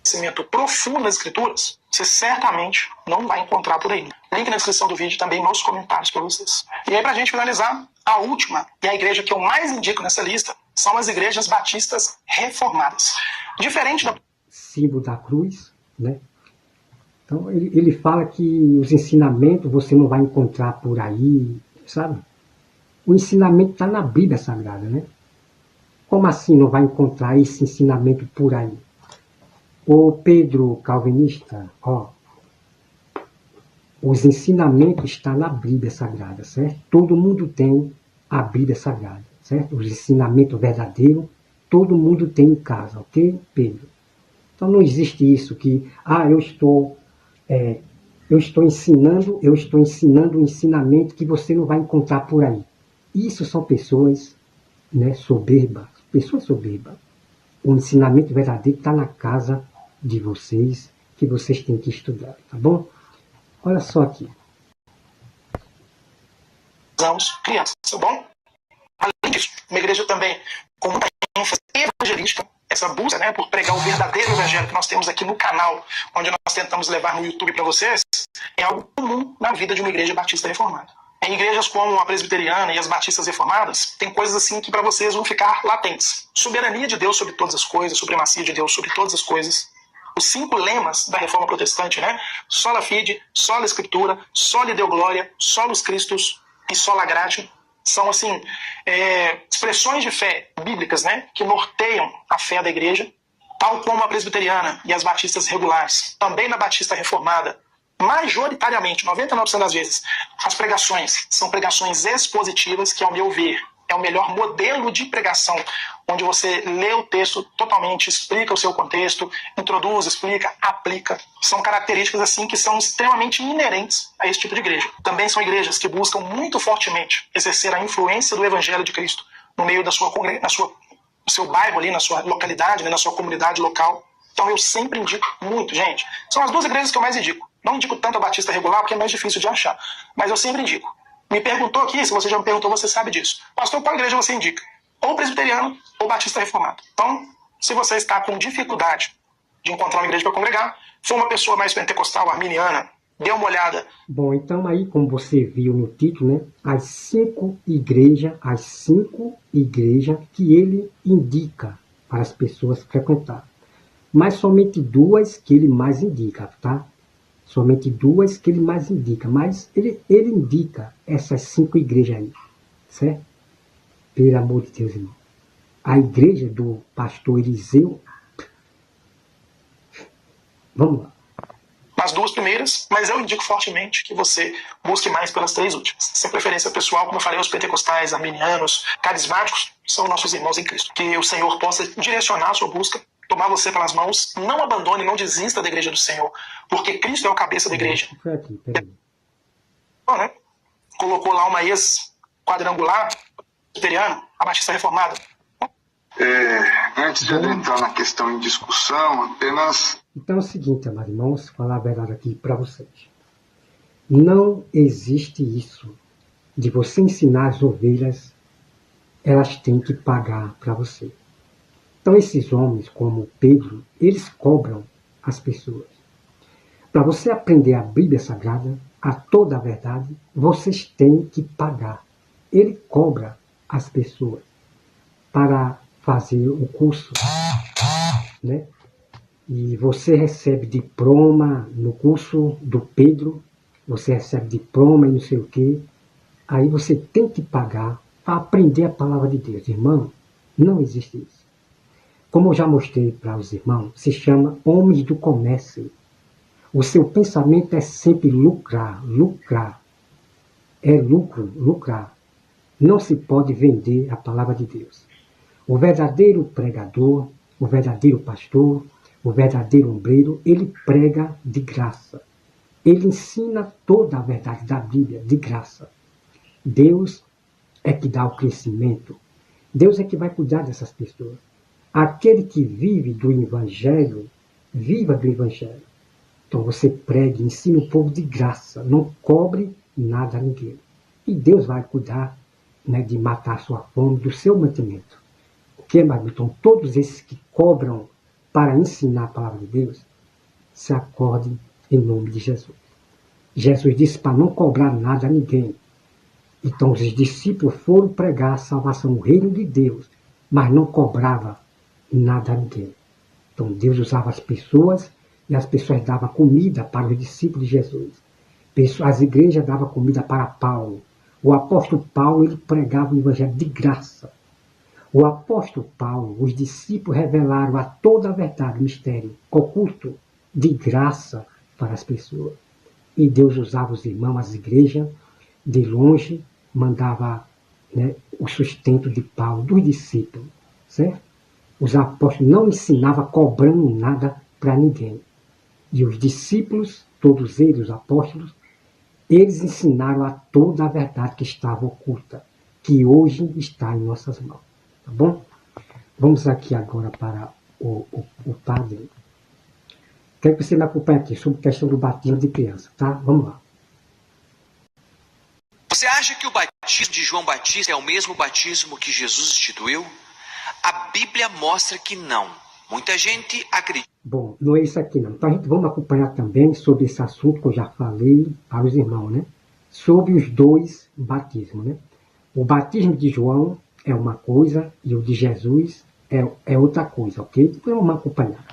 [SPEAKER 4] Conhecimento profundo das escrituras, você certamente não vai encontrar por aí. Link na descrição do vídeo também nos comentários para vocês. E aí, pra gente finalizar, a última e a igreja que eu mais indico nessa lista são as igrejas batistas reformadas. Diferente da...
[SPEAKER 1] Símbolo da cruz, né? Então ele fala que os ensinamentos você não vai encontrar por aí, sabe? O ensinamento está na Bíblia Sagrada, né? Como assim não vai encontrar esse ensinamento por aí? Ô Pedro Calvinista, ó, os ensinamentos estão na Bíblia Sagrada, certo? Todo mundo tem a Bíblia Sagrada, certo? Os ensinamentos verdadeiros, todo mundo tem em casa, ok, Pedro? Então não existe isso que, eu estou ensinando um ensinamento que você não vai encontrar por aí. Isso são pessoas, né, soberbas. O ensinamento verdadeiro está na casa de vocês, que vocês têm que estudar, tá bom? Olha só aqui.
[SPEAKER 4] Crianças, tá bom? Além disso, uma igreja também com muita ênfase evangelística, essa busca, né, por pregar o verdadeiro evangelho que nós temos aqui no canal, onde nós tentamos levar no YouTube para vocês, é algo comum na vida de uma igreja batista reformada. Em igrejas como a presbiteriana e as batistas reformadas, tem coisas assim que para vocês vão ficar latentes. Soberania de Deus sobre todas as coisas, supremacia de Deus sobre todas as coisas. Os 5 lemas da reforma protestante, né? Sola fide, sola escritura, soli deo glória, solus Christus e sola gratia, são assim, expressões de fé bíblicas, né? Que norteiam a fé da igreja, tal como a presbiteriana e as batistas regulares. Também na batista reformada, majoritariamente, 99% das vezes, as pregações são pregações expositivas, que, ao meu ver, é o melhor modelo de pregação, onde você lê o texto totalmente, explica o seu contexto, introduz, explica, aplica. São características assim que são extremamente inerentes a esse tipo de igreja. Também são igrejas que buscam muito fortemente exercer a influência do Evangelho de Cristo no meio da sua no seu bairro ali, na sua localidade, né, na sua comunidade local. Então eu sempre indico muito, gente. São as 2 igrejas que eu mais indico. Não indico tanto a batista regular, porque é mais difícil de achar. Mas eu sempre indico. Me perguntou aqui, se você já me perguntou, você sabe disso. Pastor, qual igreja você indica? Ou presbiteriano, ou batista reformado. Então, se você está com dificuldade de encontrar uma igreja para congregar, for uma pessoa mais pentecostal, arminiana, dê uma olhada.
[SPEAKER 1] Bom, então aí, como você viu no título, né, as 5 igrejas que ele indica para as pessoas frequentar. Mas somente 2 que ele mais indica, tá? Somente 2 que ele mais indica, mas ele indica essas 5 igrejas aí, certo? Pelo amor de Deus, irmão. A igreja do pastor Eliseu, vamos lá.
[SPEAKER 4] As 2 primeiras, mas eu indico fortemente que você busque mais pelas 3 últimas. Sem preferência pessoal, como eu falei, os pentecostais, arminianos, carismáticos, são nossos irmãos em Cristo. Que o Senhor possa direcionar a sua busca, tomar você pelas mãos, não abandone, não desista da igreja do Senhor, porque Cristo é o cabeça da igreja. Bom, né? Colocou lá uma ex-quadrangular, presbiteriana, a batista reformada.
[SPEAKER 6] Antes de adentrar na questão em discussão, apenas...
[SPEAKER 1] Então é o seguinte, amados irmãos, falar a verdade aqui para vocês. Não existe isso de você ensinar as ovelhas, elas têm que pagar para você. Então esses homens, como Pedro, eles cobram as pessoas. Para você aprender a Bíblia Sagrada, a toda a verdade, vocês têm que pagar. Ele cobra as pessoas para fazer o curso, né? E você recebe diploma no curso do Pedro, você recebe diploma e não sei o quê. Aí você tem que pagar para aprender a palavra de Deus. Irmão, não existe isso. Como eu já mostrei para os irmãos, se chama homens do comércio. O seu pensamento é sempre lucrar. É lucrar. Não se pode vender a palavra de Deus. O verdadeiro pregador, o verdadeiro pastor, o verdadeiro ombreiro, ele prega de graça. Ele ensina toda a verdade da Bíblia de graça. Deus é que dá o crescimento. Deus é que vai cuidar dessas pessoas. Aquele que vive do Evangelho, viva do Evangelho. Então você pregue, ensine o povo de graça. Não cobre nada a ninguém. E Deus vai cuidar, né, de matar a sua fome, do seu mantimento. Ok, mas então todos esses que cobram para ensinar a palavra de Deus, se acordem em nome de Jesus. Jesus disse para não cobrar nada a ninguém. Então os discípulos foram pregar a salvação, o reino de Deus, mas não cobrava nada a ninguém. Então Deus usava as pessoas e as pessoas davam comida para os discípulos de Jesus. As igrejas davam comida para Paulo. O apóstolo Paulo, ele pregava o evangelho de graça. O apóstolo Paulo, os discípulos revelaram a toda a verdade, o mistério oculto, de graça para as pessoas. E Deus usava os irmãos, as igrejas, de longe, mandava, né, o sustento de Paulo, dos discípulos, certo? Os apóstolos não ensinavam cobrando nada para ninguém. E os discípulos, todos eles, os apóstolos, eles ensinaram a toda a verdade que estava oculta, que hoje está em nossas mãos. Tá bom? Vamos aqui agora para o padre. Quero que você me acompanhe aqui sobre a questão do batismo de criança, tá? Vamos lá.
[SPEAKER 2] Você acha que o batismo de João Batista é o mesmo batismo que Jesus instituiu? A Bíblia mostra que não. Muita gente acredita.
[SPEAKER 1] Bom, não é isso aqui não. Então a gente vamos acompanhar também sobre esse assunto que eu já falei para os irmãos, né? Sobre os dois batismos, né? O batismo de João é uma coisa e o de Jesus é outra coisa, ok? Então vamos acompanhar.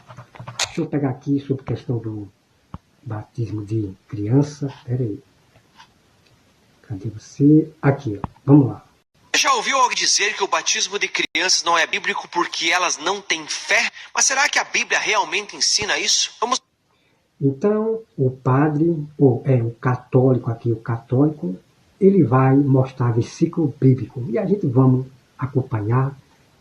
[SPEAKER 1] Deixa eu pegar aqui sobre a questão do batismo de criança. Espera aí. Cadê você? Aqui, ó. Vamos lá.
[SPEAKER 2] Já ouviu alguém dizer que o batismo de crianças não é bíblico porque elas não têm fé? Mas será que a Bíblia realmente ensina isso? Vamos...
[SPEAKER 1] Então, o padre, o católico aqui, o católico, ele vai mostrar versículo bíblico. E a gente vamos acompanhar.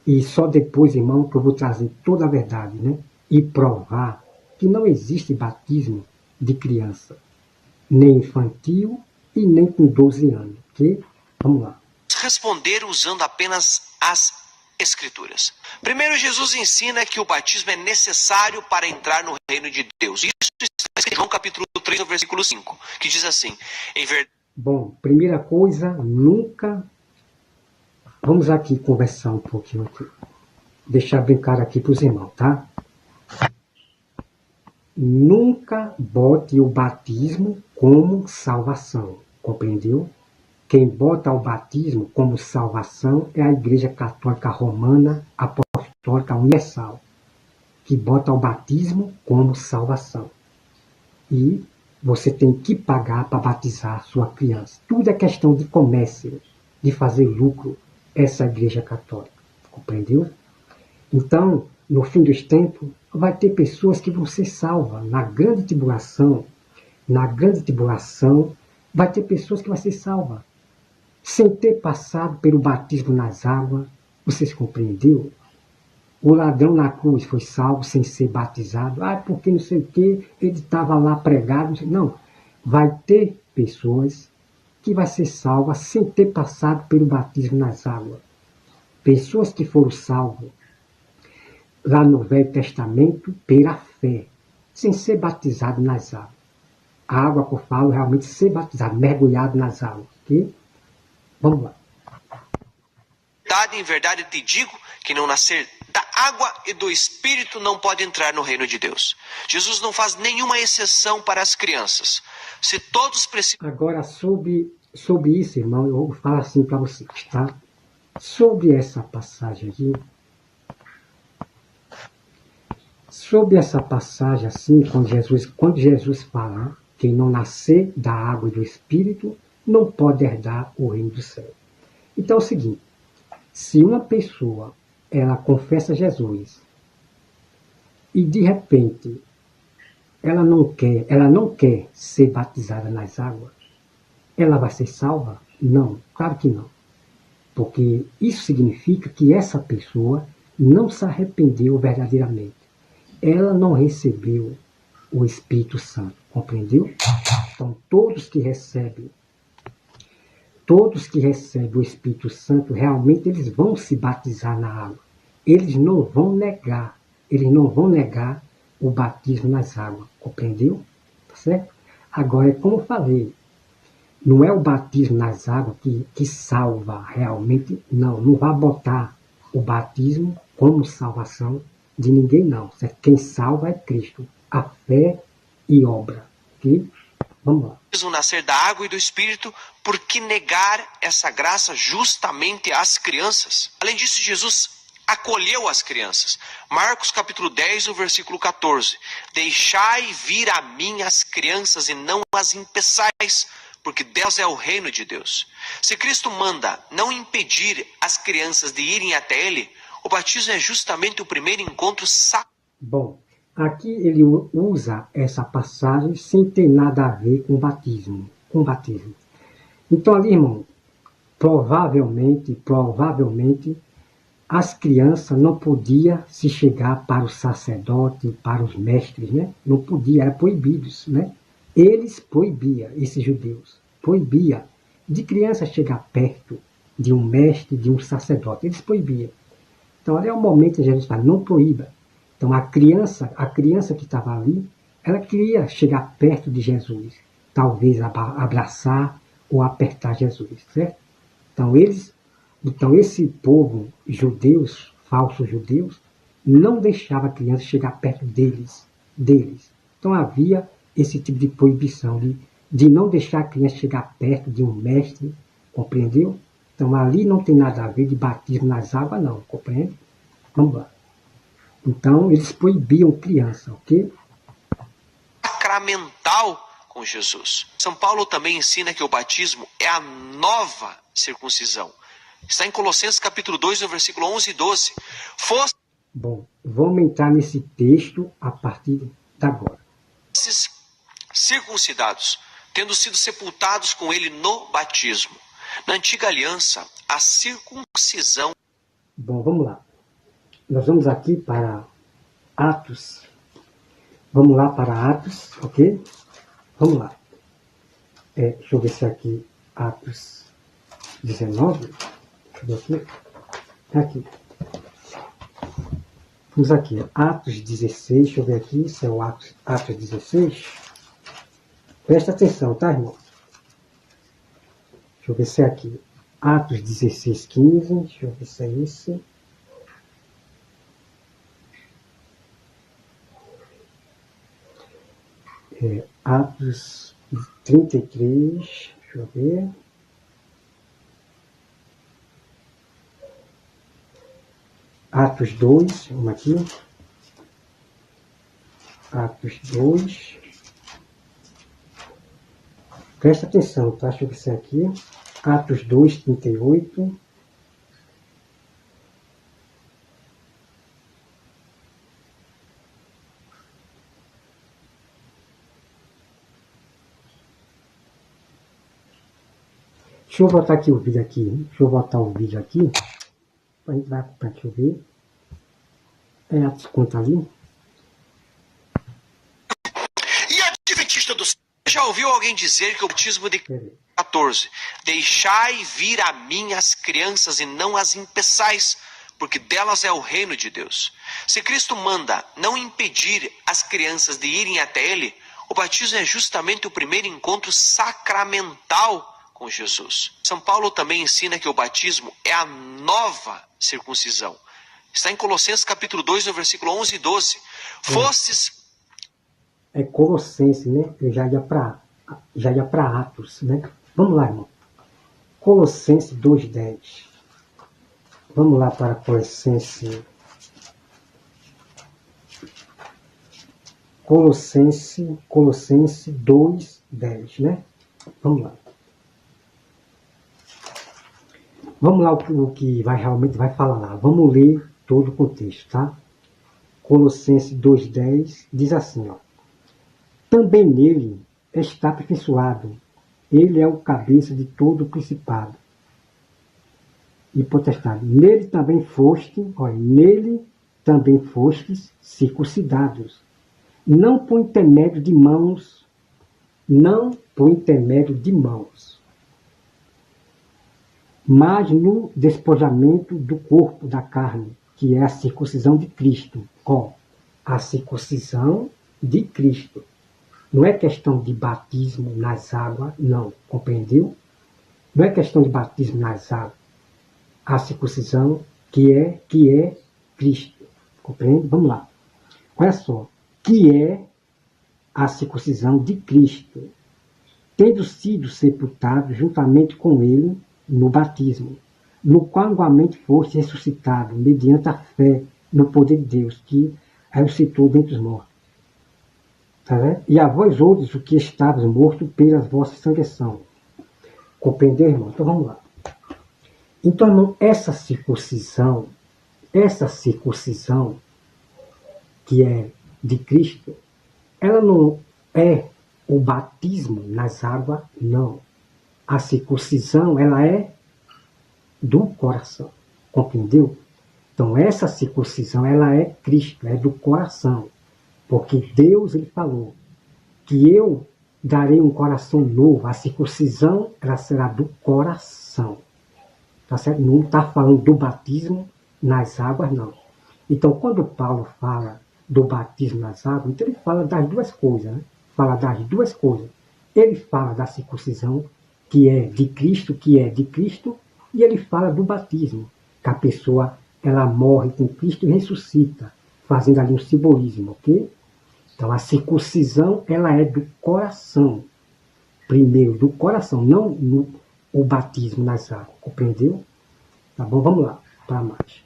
[SPEAKER 1] E só depois, irmão, que eu vou trazer toda a verdade, né? E provar que não existe batismo de criança, nem infantil e nem com 12 anos, ok? Vamos lá.
[SPEAKER 2] Responder usando apenas as Escrituras. Primeiro, Jesus ensina que o batismo é necessário para entrar no reino de Deus. Isso está escrito em João capítulo 3, no versículo 5, que diz assim, em verdade...
[SPEAKER 1] Bom, primeira coisa, nunca... Vamos aqui conversar um pouquinho aqui. Deixar bem claro aqui para os irmãos, tá? Nunca bote o batismo como salvação, compreendeu? Quem bota o batismo como salvação é a Igreja Católica Romana Apostólica Universal, que bota o batismo como salvação. E você tem que pagar para batizar a sua criança. Tudo é questão de comércio, de fazer lucro, essa Igreja Católica, compreendeu? Então, no fim dos tempos, vai ter pessoas que vão ser salvas. Na grande tribulação, vai ter pessoas que vão ser salvas. Sem ter passado pelo batismo nas águas, vocês compreenderam? O ladrão na cruz foi salvo sem ser batizado. Porque não sei o que, ele estava lá pregado. Não, vai ter pessoas que vai ser salvas sem ter passado pelo batismo nas águas. Pessoas que foram salvas lá no Velho Testamento pela fé, sem ser batizado nas águas. A água que eu falo realmente ser batizado, mergulhado nas águas, ok? Vamos lá.
[SPEAKER 2] Em verdade te digo que não nascer da água e do Espírito não pode entrar no reino de Deus. Jesus não faz nenhuma exceção para as crianças. Se todos precisam...
[SPEAKER 1] Agora, sobre isso, irmão, eu vou falar assim para vocês, tá? Sobre essa passagem aqui, assim, quando Jesus fala, quem não nascer da água e do Espírito não pode herdar o reino do céu. Então é o seguinte, se uma pessoa, ela confessa Jesus e de repente ela não quer ser batizada nas águas, ela vai ser salva? Não, claro que não. Porque isso significa que essa pessoa não se arrependeu verdadeiramente. Ela não recebeu o Espírito Santo, compreendeu? Então, todos que recebem o Espírito Santo, realmente eles vão se batizar na água. Eles não vão negar o batismo nas águas, compreendeu? Tá certo? Agora, como eu falei, não é o batismo nas águas que salva realmente, não vai botar o batismo como salvação de ninguém, não. Certo? Quem salva é Cristo, a fé e obra. Ok? Vamos lá.
[SPEAKER 2] O nascer da água e do Espírito, por que negar essa graça justamente às crianças? Além disso, Jesus acolheu as crianças. Marcos capítulo 10, o versículo 14. Deixai vir a mim as crianças e não as impeçais, porque delas é o reino de Deus. Se Cristo manda não impedir as crianças de irem até Ele, o batismo é justamente o primeiro encontro sacramental.
[SPEAKER 1] Bom, aqui ele usa essa passagem sem ter nada a ver com batismo. Então ali, irmão, provavelmente, as crianças não podiam se chegar para o sacerdote, para os mestres, né? Não podia, eram proibidos, né? Eles proibiam, esses judeus, proibia de criança chegar perto de um mestre, de um sacerdote. Eles proibiam. Então, ali é o momento que Jesus fala, não proíba. Então, a criança que estava ali, ela queria chegar perto de Jesus, talvez abraçar ou apertar Jesus, certo? Então, esse povo, judeus, falsos judeus, não deixava a criança chegar perto deles. Então, havia esse tipo de proibição de não deixar a criança chegar perto de um mestre, compreendeu? Então, ali não tem nada a ver de batismo nas águas, não, compreende? Vamos lá. Então, eles proibiam criança, ok?
[SPEAKER 2] Sacramental com Jesus. São Paulo também ensina que o batismo é a nova circuncisão. Está em Colossenses capítulo 2, no versículo 11 e 12.
[SPEAKER 1] Bom, vamos entrar nesse texto a partir de agora.
[SPEAKER 2] Esses circuncidados, tendo sido sepultados com ele no batismo. Na antiga aliança, a circuncisão...
[SPEAKER 1] Bom, vamos lá. Nós vamos aqui para Atos. Vamos lá para Atos, ok? Vamos lá. Deixa eu ver se aqui, Atos 19. Deixa eu ver aqui. Vamos aqui, Atos 16. Deixa eu ver aqui se é o Atos 16. Presta atenção, tá, irmão? Deixa eu ver se é aqui. Atos 16, 15. Deixa eu ver se é esse. Atos 33. Deixa eu ver. Atos 2. Vamos aqui. Atos 2. Presta atenção, tá? Deixa eu ver se é aqui. Atos 2, 38. Deixa eu botar aqui o vídeo aqui. Deixa eu botar o vídeo aqui. A gente vai acompanhar, deixa eu ver. Atos conta ali.
[SPEAKER 2] E adventista do... Já ouviu alguém dizer que o batismo de 14, deixai vir a mim as crianças e não as impeçais, porque delas é o reino de Deus. Se Cristo manda não impedir as crianças de irem até Ele, o batismo é justamente o primeiro encontro sacramental com Jesus. São Paulo também ensina que o batismo é a nova circuncisão. Está em Colossenses capítulo 2, no versículo 11 e 12. Fostes...
[SPEAKER 1] Colossenses, né? Eu já ia para Atos, né? Vamos lá, irmão. Colossenses 2:10. Vamos lá para Colossenses 2:10, né? Vamos lá. Vamos lá o que realmente vai falar lá. Vamos ler todo o contexto, tá? Colossenses 2:10 diz assim, ó. Também nele está aperfeiçoado. Ele é o cabeça de todo o principado. e potestade. Nele também fostes circuncidados. Não por intermédio de mãos, mas no despojamento do corpo, da carne, que é a circuncisão de Cristo. A circuncisão de Cristo. Não é questão de batismo nas águas, não, compreendeu? Não é questão de batismo nas águas. A circuncisão que é Cristo. Compreende? Vamos lá. Olha só. Que é a circuncisão de Cristo, tendo sido sepultado juntamente com ele no batismo, no qual igualmente foste ressuscitado, mediante a fé no poder de Deus, que ressuscitou dentre os mortos. Tá vendo? E a vós outros, o que estavas mortos pelas vossas transgressões. Compreendeu, irmão? Então vamos lá. Então, irmão, essa circuncisão que é de Cristo, ela não é o batismo nas águas, não. A circuncisão, ela é do coração. Compreendeu? Então, essa circuncisão, ela é Cristo, é do coração. Porque Deus, ele falou que eu darei um coração novo. A circuncisão, ela será do coração. Tá certo? Não está falando do batismo nas águas, não. Então, quando Paulo fala do batismo nas águas, então ele fala das duas coisas, né? Fala das duas coisas. Ele fala da circuncisão, que é de Cristo, e ele fala do batismo, que a pessoa, ela morre com Cristo e ressuscita, fazendo ali um simbolismo, ok? Então, a circuncisão, ela é do coração. Primeiro, do coração, não o batismo nas águas, compreendeu? Tá bom, vamos lá, para mais.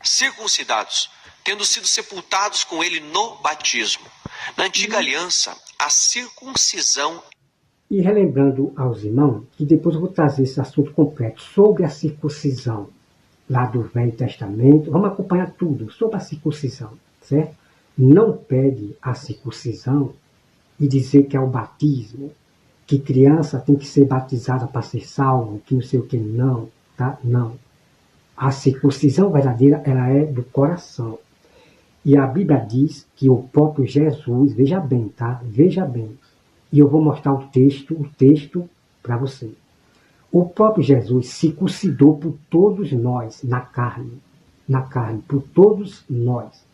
[SPEAKER 2] Circuncidados, tendo sido sepultados com ele no batismo. Na antiga aliança, a circuncisão...
[SPEAKER 1] E relembrando aos irmãos, que depois eu vou trazer esse assunto completo, sobre a circuncisão, lá do Velho Testamento, vamos acompanhar tudo sobre a circuncisão, certo? Não pegue a circuncisão e dizer que é o batismo, que criança tem que ser batizada para ser salvo, que não sei o que, não, tá? Não. A circuncisão verdadeira, ela é do coração. E a Bíblia diz que o próprio Jesus, veja bem, tá? Veja bem. E eu vou mostrar o texto para você. O próprio Jesus circuncidou por todos nós, na carne, por todos nós.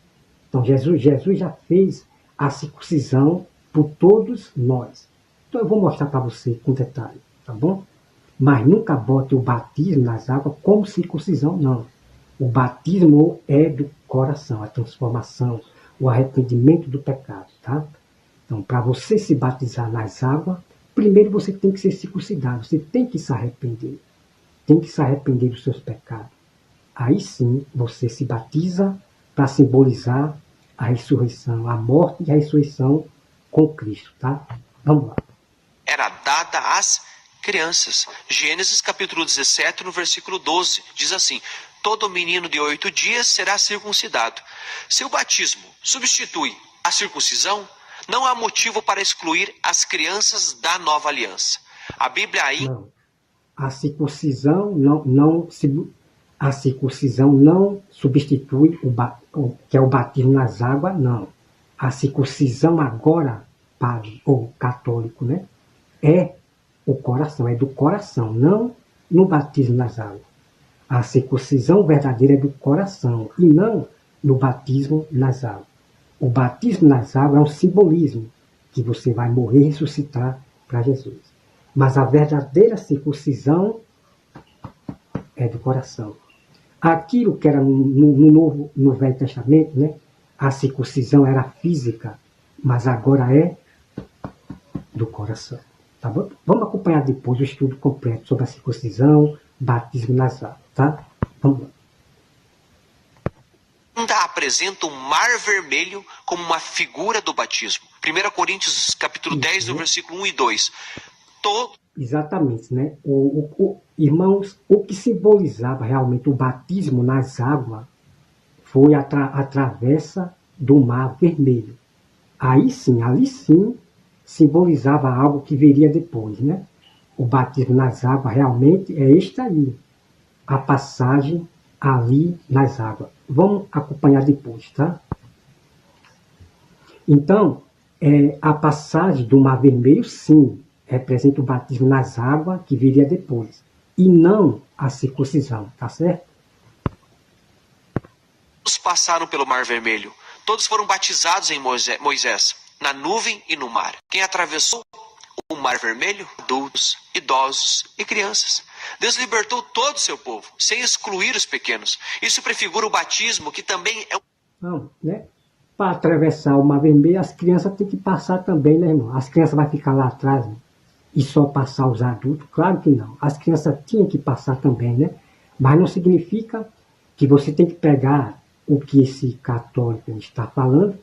[SPEAKER 1] Então Jesus já fez a circuncisão por todos nós. Então eu vou mostrar para você com detalhe, tá bom? Mas nunca bote o batismo nas águas como circuncisão, não. O batismo é do coração, a transformação, o arrependimento do pecado, tá? Então, para você se batizar nas águas, primeiro você tem que ser circuncidado, você tem que se arrepender. Tem que se arrepender dos seus pecados. Aí sim, você se batiza para simbolizar a ressurreição, a morte e a ressurreição com Cristo, tá? Vamos lá.
[SPEAKER 2] Era dada às crianças. Gênesis capítulo 17, no versículo 12, diz assim: todo menino de 8 dias será circuncidado. Se o batismo substitui a circuncisão, não há motivo para excluir as crianças da nova aliança. A Bíblia aí...
[SPEAKER 1] Não. A circuncisão a circuncisão não substitui que é o batismo nas águas, não. A circuncisão agora, padre ou católico, né, é o coração, é do coração, não no batismo nas águas. A circuncisão verdadeira é do coração e não no batismo nas águas. O batismo nas águas é um simbolismo que você vai morrer e ressuscitar para Jesus. Mas a verdadeira circuncisão é do coração. Aquilo que era no Velho Testamento, né, a circuncisão era física, mas agora é do coração. Tá bom? Vamos acompanhar depois o estudo completo sobre a circuncisão, batismo nas águas, tá? Vamos lá.
[SPEAKER 2] Ainda apresenta o mar vermelho como uma figura do batismo. 1 Coríntios capítulo 10, no versículo 1 e 2.
[SPEAKER 1] Exatamente, né? Irmãos, o que simbolizava realmente o batismo nas águas foi a travessa do mar vermelho. Aí sim, ali sim, simbolizava algo que viria depois, né? O batismo nas águas realmente é este aí. a passagem ali nas águas. Vamos acompanhar depois, tá? Então, a passagem do Mar Vermelho, sim, representa o batismo nas águas que viria depois, e não a circuncisão, tá certo?
[SPEAKER 2] Todos passaram pelo Mar Vermelho. Todos foram batizados em Moisés, na nuvem e no mar. Quem atravessou o Mar Vermelho? Adultos, idosos e crianças. Deus libertou todo o seu povo, sem excluir os pequenos. Isso prefigura o batismo, que também é
[SPEAKER 1] Não, né? Para atravessar o Mar Vermelho, as crianças têm que passar também, né, irmão? As crianças vão ficar lá atrás, né? E só passar os adultos? Claro que não. As crianças tinham que passar também, né? Mas não significa que você tem que pegar o que esse católico está falando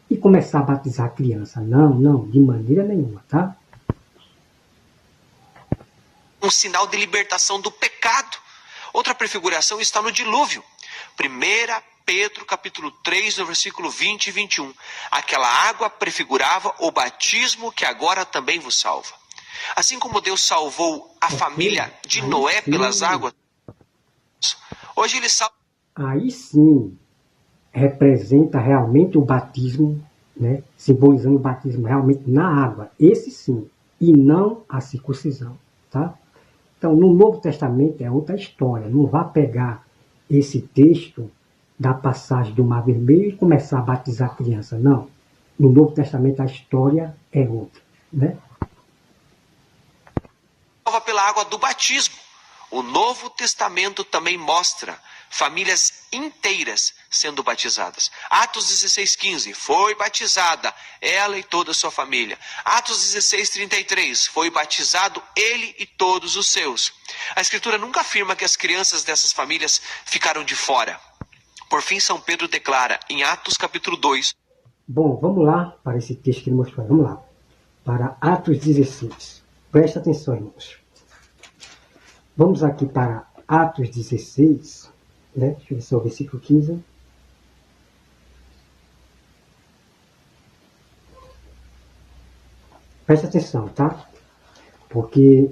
[SPEAKER 1] e começar a batizar a criança. Não, não, de maneira nenhuma, tá?
[SPEAKER 2] um sinal de libertação do pecado. Outra prefiguração está no dilúvio. 1 Pedro capítulo 3, no versículo 20 e 21. Aquela água prefigurava o batismo que agora também vos salva. Assim como Deus salvou a família de Noé pelas águas, hoje ele salva.
[SPEAKER 1] Aí sim representa realmente o batismo, né? Simbolizando o batismo realmente na água. Esse sim, e não a circuncisão, tá? Então, no Novo Testamento é outra história. Não vá pegar esse texto da passagem do Mar Vermelho e começar a batizar a criança. Não. No Novo Testamento a história é outra, né?
[SPEAKER 2] Salva pela água do batismo. O Novo Testamento também mostra famílias inteiras sendo batizadas. Atos 16:15, foi batizada ela e toda a sua família. Atos 16:33, foi batizado ele e todos os seus. A Escritura nunca afirma que as crianças dessas famílias ficaram de fora. Por fim, São Pedro declara em Atos capítulo 2.
[SPEAKER 1] Bom, vamos lá para esse texto que ele mostrou. Vamos lá. Para Atos 16. Presta atenção, irmãos. Vamos aqui para Atos 16, né? Deixa eu ver se é o versículo 15. Presta atenção, tá? Porque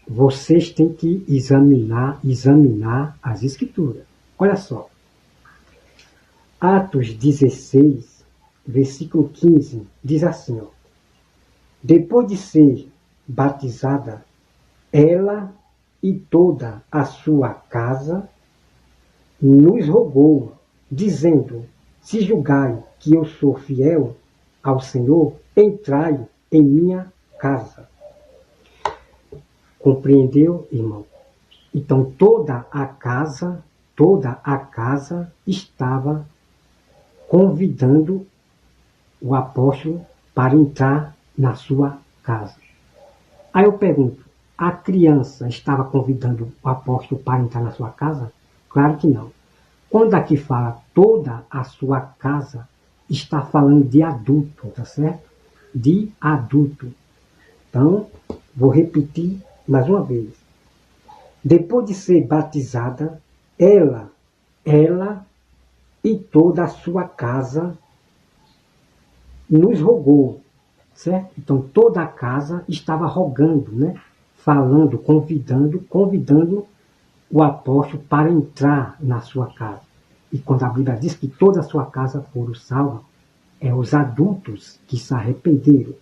[SPEAKER 1] vocês têm que examinar as Escrituras. Olha só. Atos 16, versículo 15, diz assim, ó. Depois de ser batizada, ela e toda a sua casa nos rogou, dizendo, se julgai que eu sou fiel ao Senhor, entrai em minha casa. Compreendeu, irmão? Então toda a casa estava convidando o apóstolo para entrar na sua casa. Aí eu pergunto, a criança estava convidando o apóstolo para entrar na sua casa? Claro que não. Quando aqui fala toda a sua casa, está falando de adulto, tá certo? De adulto. Então, vou repetir mais uma vez. Depois de ser batizada, ela e toda a sua casa nos rogou, certo? Então toda a casa estava rogando, né? Falando, convidando o apóstolo para entrar na sua casa. E quando a Bíblia diz que toda a sua casa foram salva, é os adultos que se arrependeram.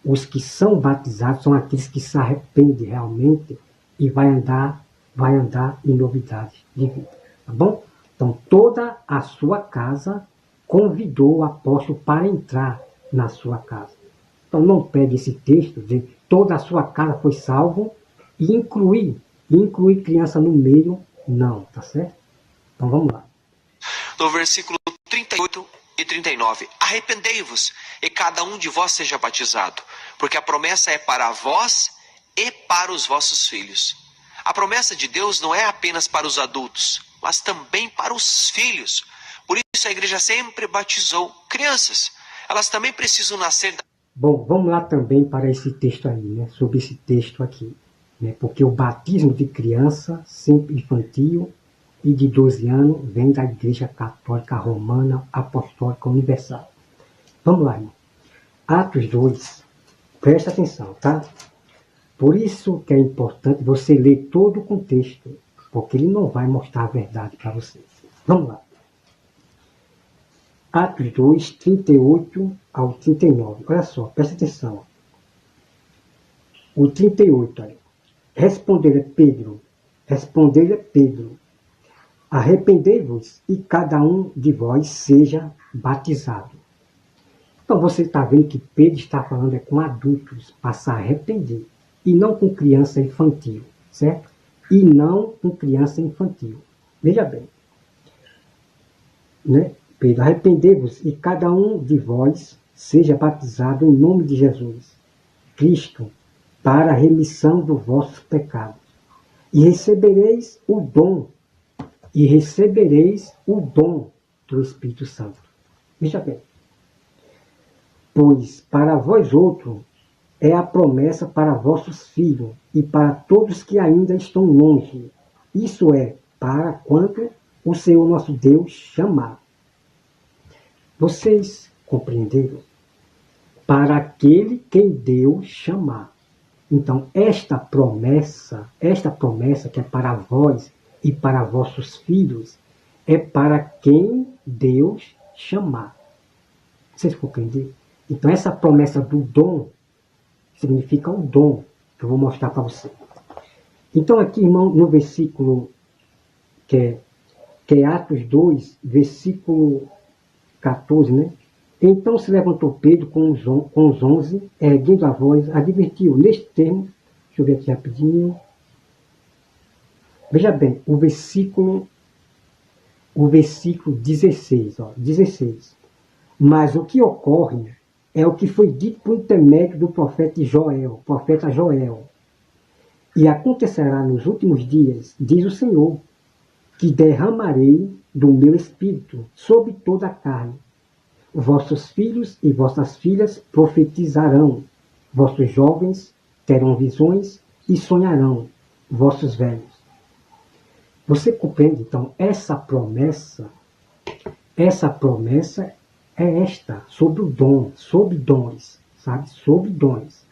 [SPEAKER 1] Os que são batizados são aqueles que se arrependem realmente e vai andar em novidade de vida, tá bom? Então toda a sua casa convidou o apóstolo para entrar na sua casa. Então não pegue esse texto de toda a sua casa foi salvo e incluir criança no meio, não, tá certo? Então vamos lá.
[SPEAKER 2] No versículo 38 e 39. Arrependei-vos e cada um de vós seja batizado, porque a promessa é para vós e para os vossos filhos. A promessa de Deus não é apenas para os adultos, mas também para os filhos. Por isso a igreja sempre batizou crianças. Elas também precisam nascer.
[SPEAKER 1] Bom, vamos lá também para esse texto aí, né? Sobre esse texto aqui, né? Porque o batismo de criança, sempre infantil e de 12 anos, vem da Igreja Católica Romana Apostólica Universal. Vamos lá, irmão. Atos 2, presta atenção, tá? Por isso que é importante você ler todo o contexto. porque ele não vai mostrar a verdade para vocês. Vamos lá. Atos 2, 38 ao 39. Olha só, presta atenção. O 38, olha. Respondeu-lhe Pedro, arrependei-vos e cada um de vós seja batizado. Então você está vendo que Pedro está falando com adultos para se arrepender, e não com criança infantil, certo? E não com criança infantil. Veja bem, né? Pedro, arrependei-vos e cada um de vós seja batizado em nome de Jesus Cristo para a remissão dos vossos pecados. E recebereis o dom do Espírito Santo. Veja bem. Pois para vós outros é a promessa para vossos filhos e para todos que ainda estão longe. Isso é, para quanto o Senhor nosso Deus chamar. Vocês compreenderam? Para aquele quem Deus chamar. Então, esta promessa que é para vós e para vossos filhos, é para quem Deus chamar. Vocês compreenderam? Então, essa promessa do dom significa o dom, que eu vou mostrar para você. Então, aqui, irmão, no versículo, que é Atos 2, versículo 14, né? Então se levantou Pedro com os 11, erguendo a voz, advertiu, neste termo, deixa eu ver aqui rapidinho. Veja bem, o versículo 16, 16. Mas o que ocorre é o que foi dito por intermédio do profeta Joel. E acontecerá nos últimos dias, diz o Senhor, que derramarei do meu espírito sobre toda a carne. Vossos filhos e vossas filhas profetizarão, vossos jovens terão visões e sonharão, vossos velhos. Você compreende, então, essa promessa é esta, sobre o dom, sobre dons, sabe? Sobre dons.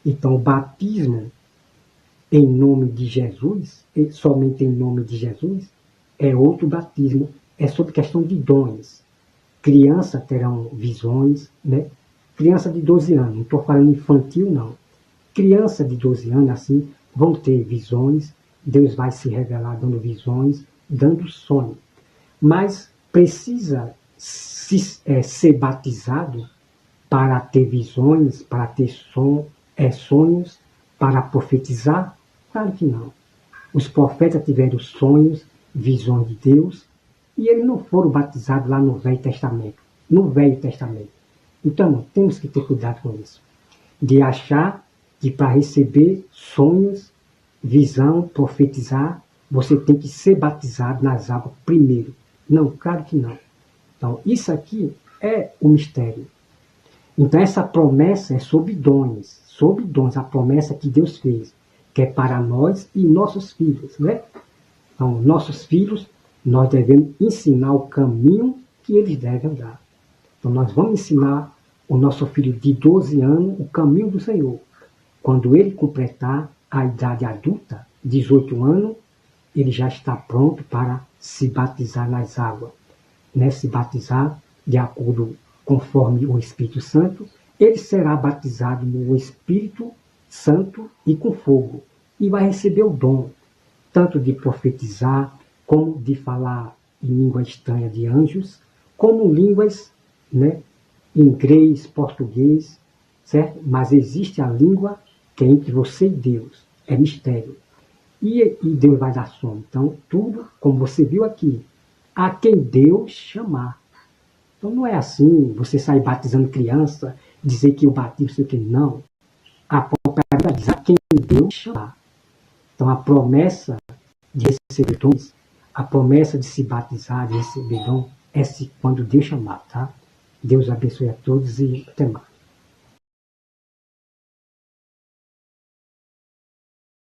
[SPEAKER 1] Então, o batismo em nome de Jesus, somente em nome de Jesus, é outro batismo, é sobre questão de dons. Criança terão visões, né? Criança de 12 anos, não estou falando infantil, não. Criança de 12 anos, assim, vão ter visões, Deus vai se revelar dando visões, dando sonho. Mas precisa ser batizado para ter visões, para ter sonhos, para profetizar? Claro que não. Os profetas tiveram sonhos, visões de Deus, e eles não foram batizados lá no Velho Testamento. Então, temos que ter cuidado com isso. De achar que para receber sonhos, visão, profetizar, você tem que ser batizado nas águas primeiro. Não, claro que não. Então, isso aqui é o mistério. Então, essa promessa é sobre dons, a promessa que Deus fez, que é para nós e nossos filhos, né? Então, nossos filhos, nós devemos ensinar o caminho que eles devem andar. Então, nós vamos ensinar o nosso filho de 12 anos o caminho do Senhor. Quando ele completar a idade adulta, 18 anos, ele já está pronto para se batizar nas águas. Né? Se batizar de acordo conforme o Espírito Santo, ele será batizado no Espírito Santo e com fogo. E vai receber o dom, tanto de profetizar, como de falar em língua estranha de anjos, como línguas, né, inglês, português, certo? Mas existe a língua que é entre você e Deus, é mistério. E Deus vai dar som. Então, tudo, como você viu aqui, a quem Deus chamar. Então, não é assim, você sair batizando criança, dizer que eu batizo, sei o que, não. A própria Bíblia diz a quem Deus chamar. Então, a promessa de receber dons, a promessa de se batizar, de receber dom, é quando Deus chamar, tá? Deus abençoe a todos e até mais.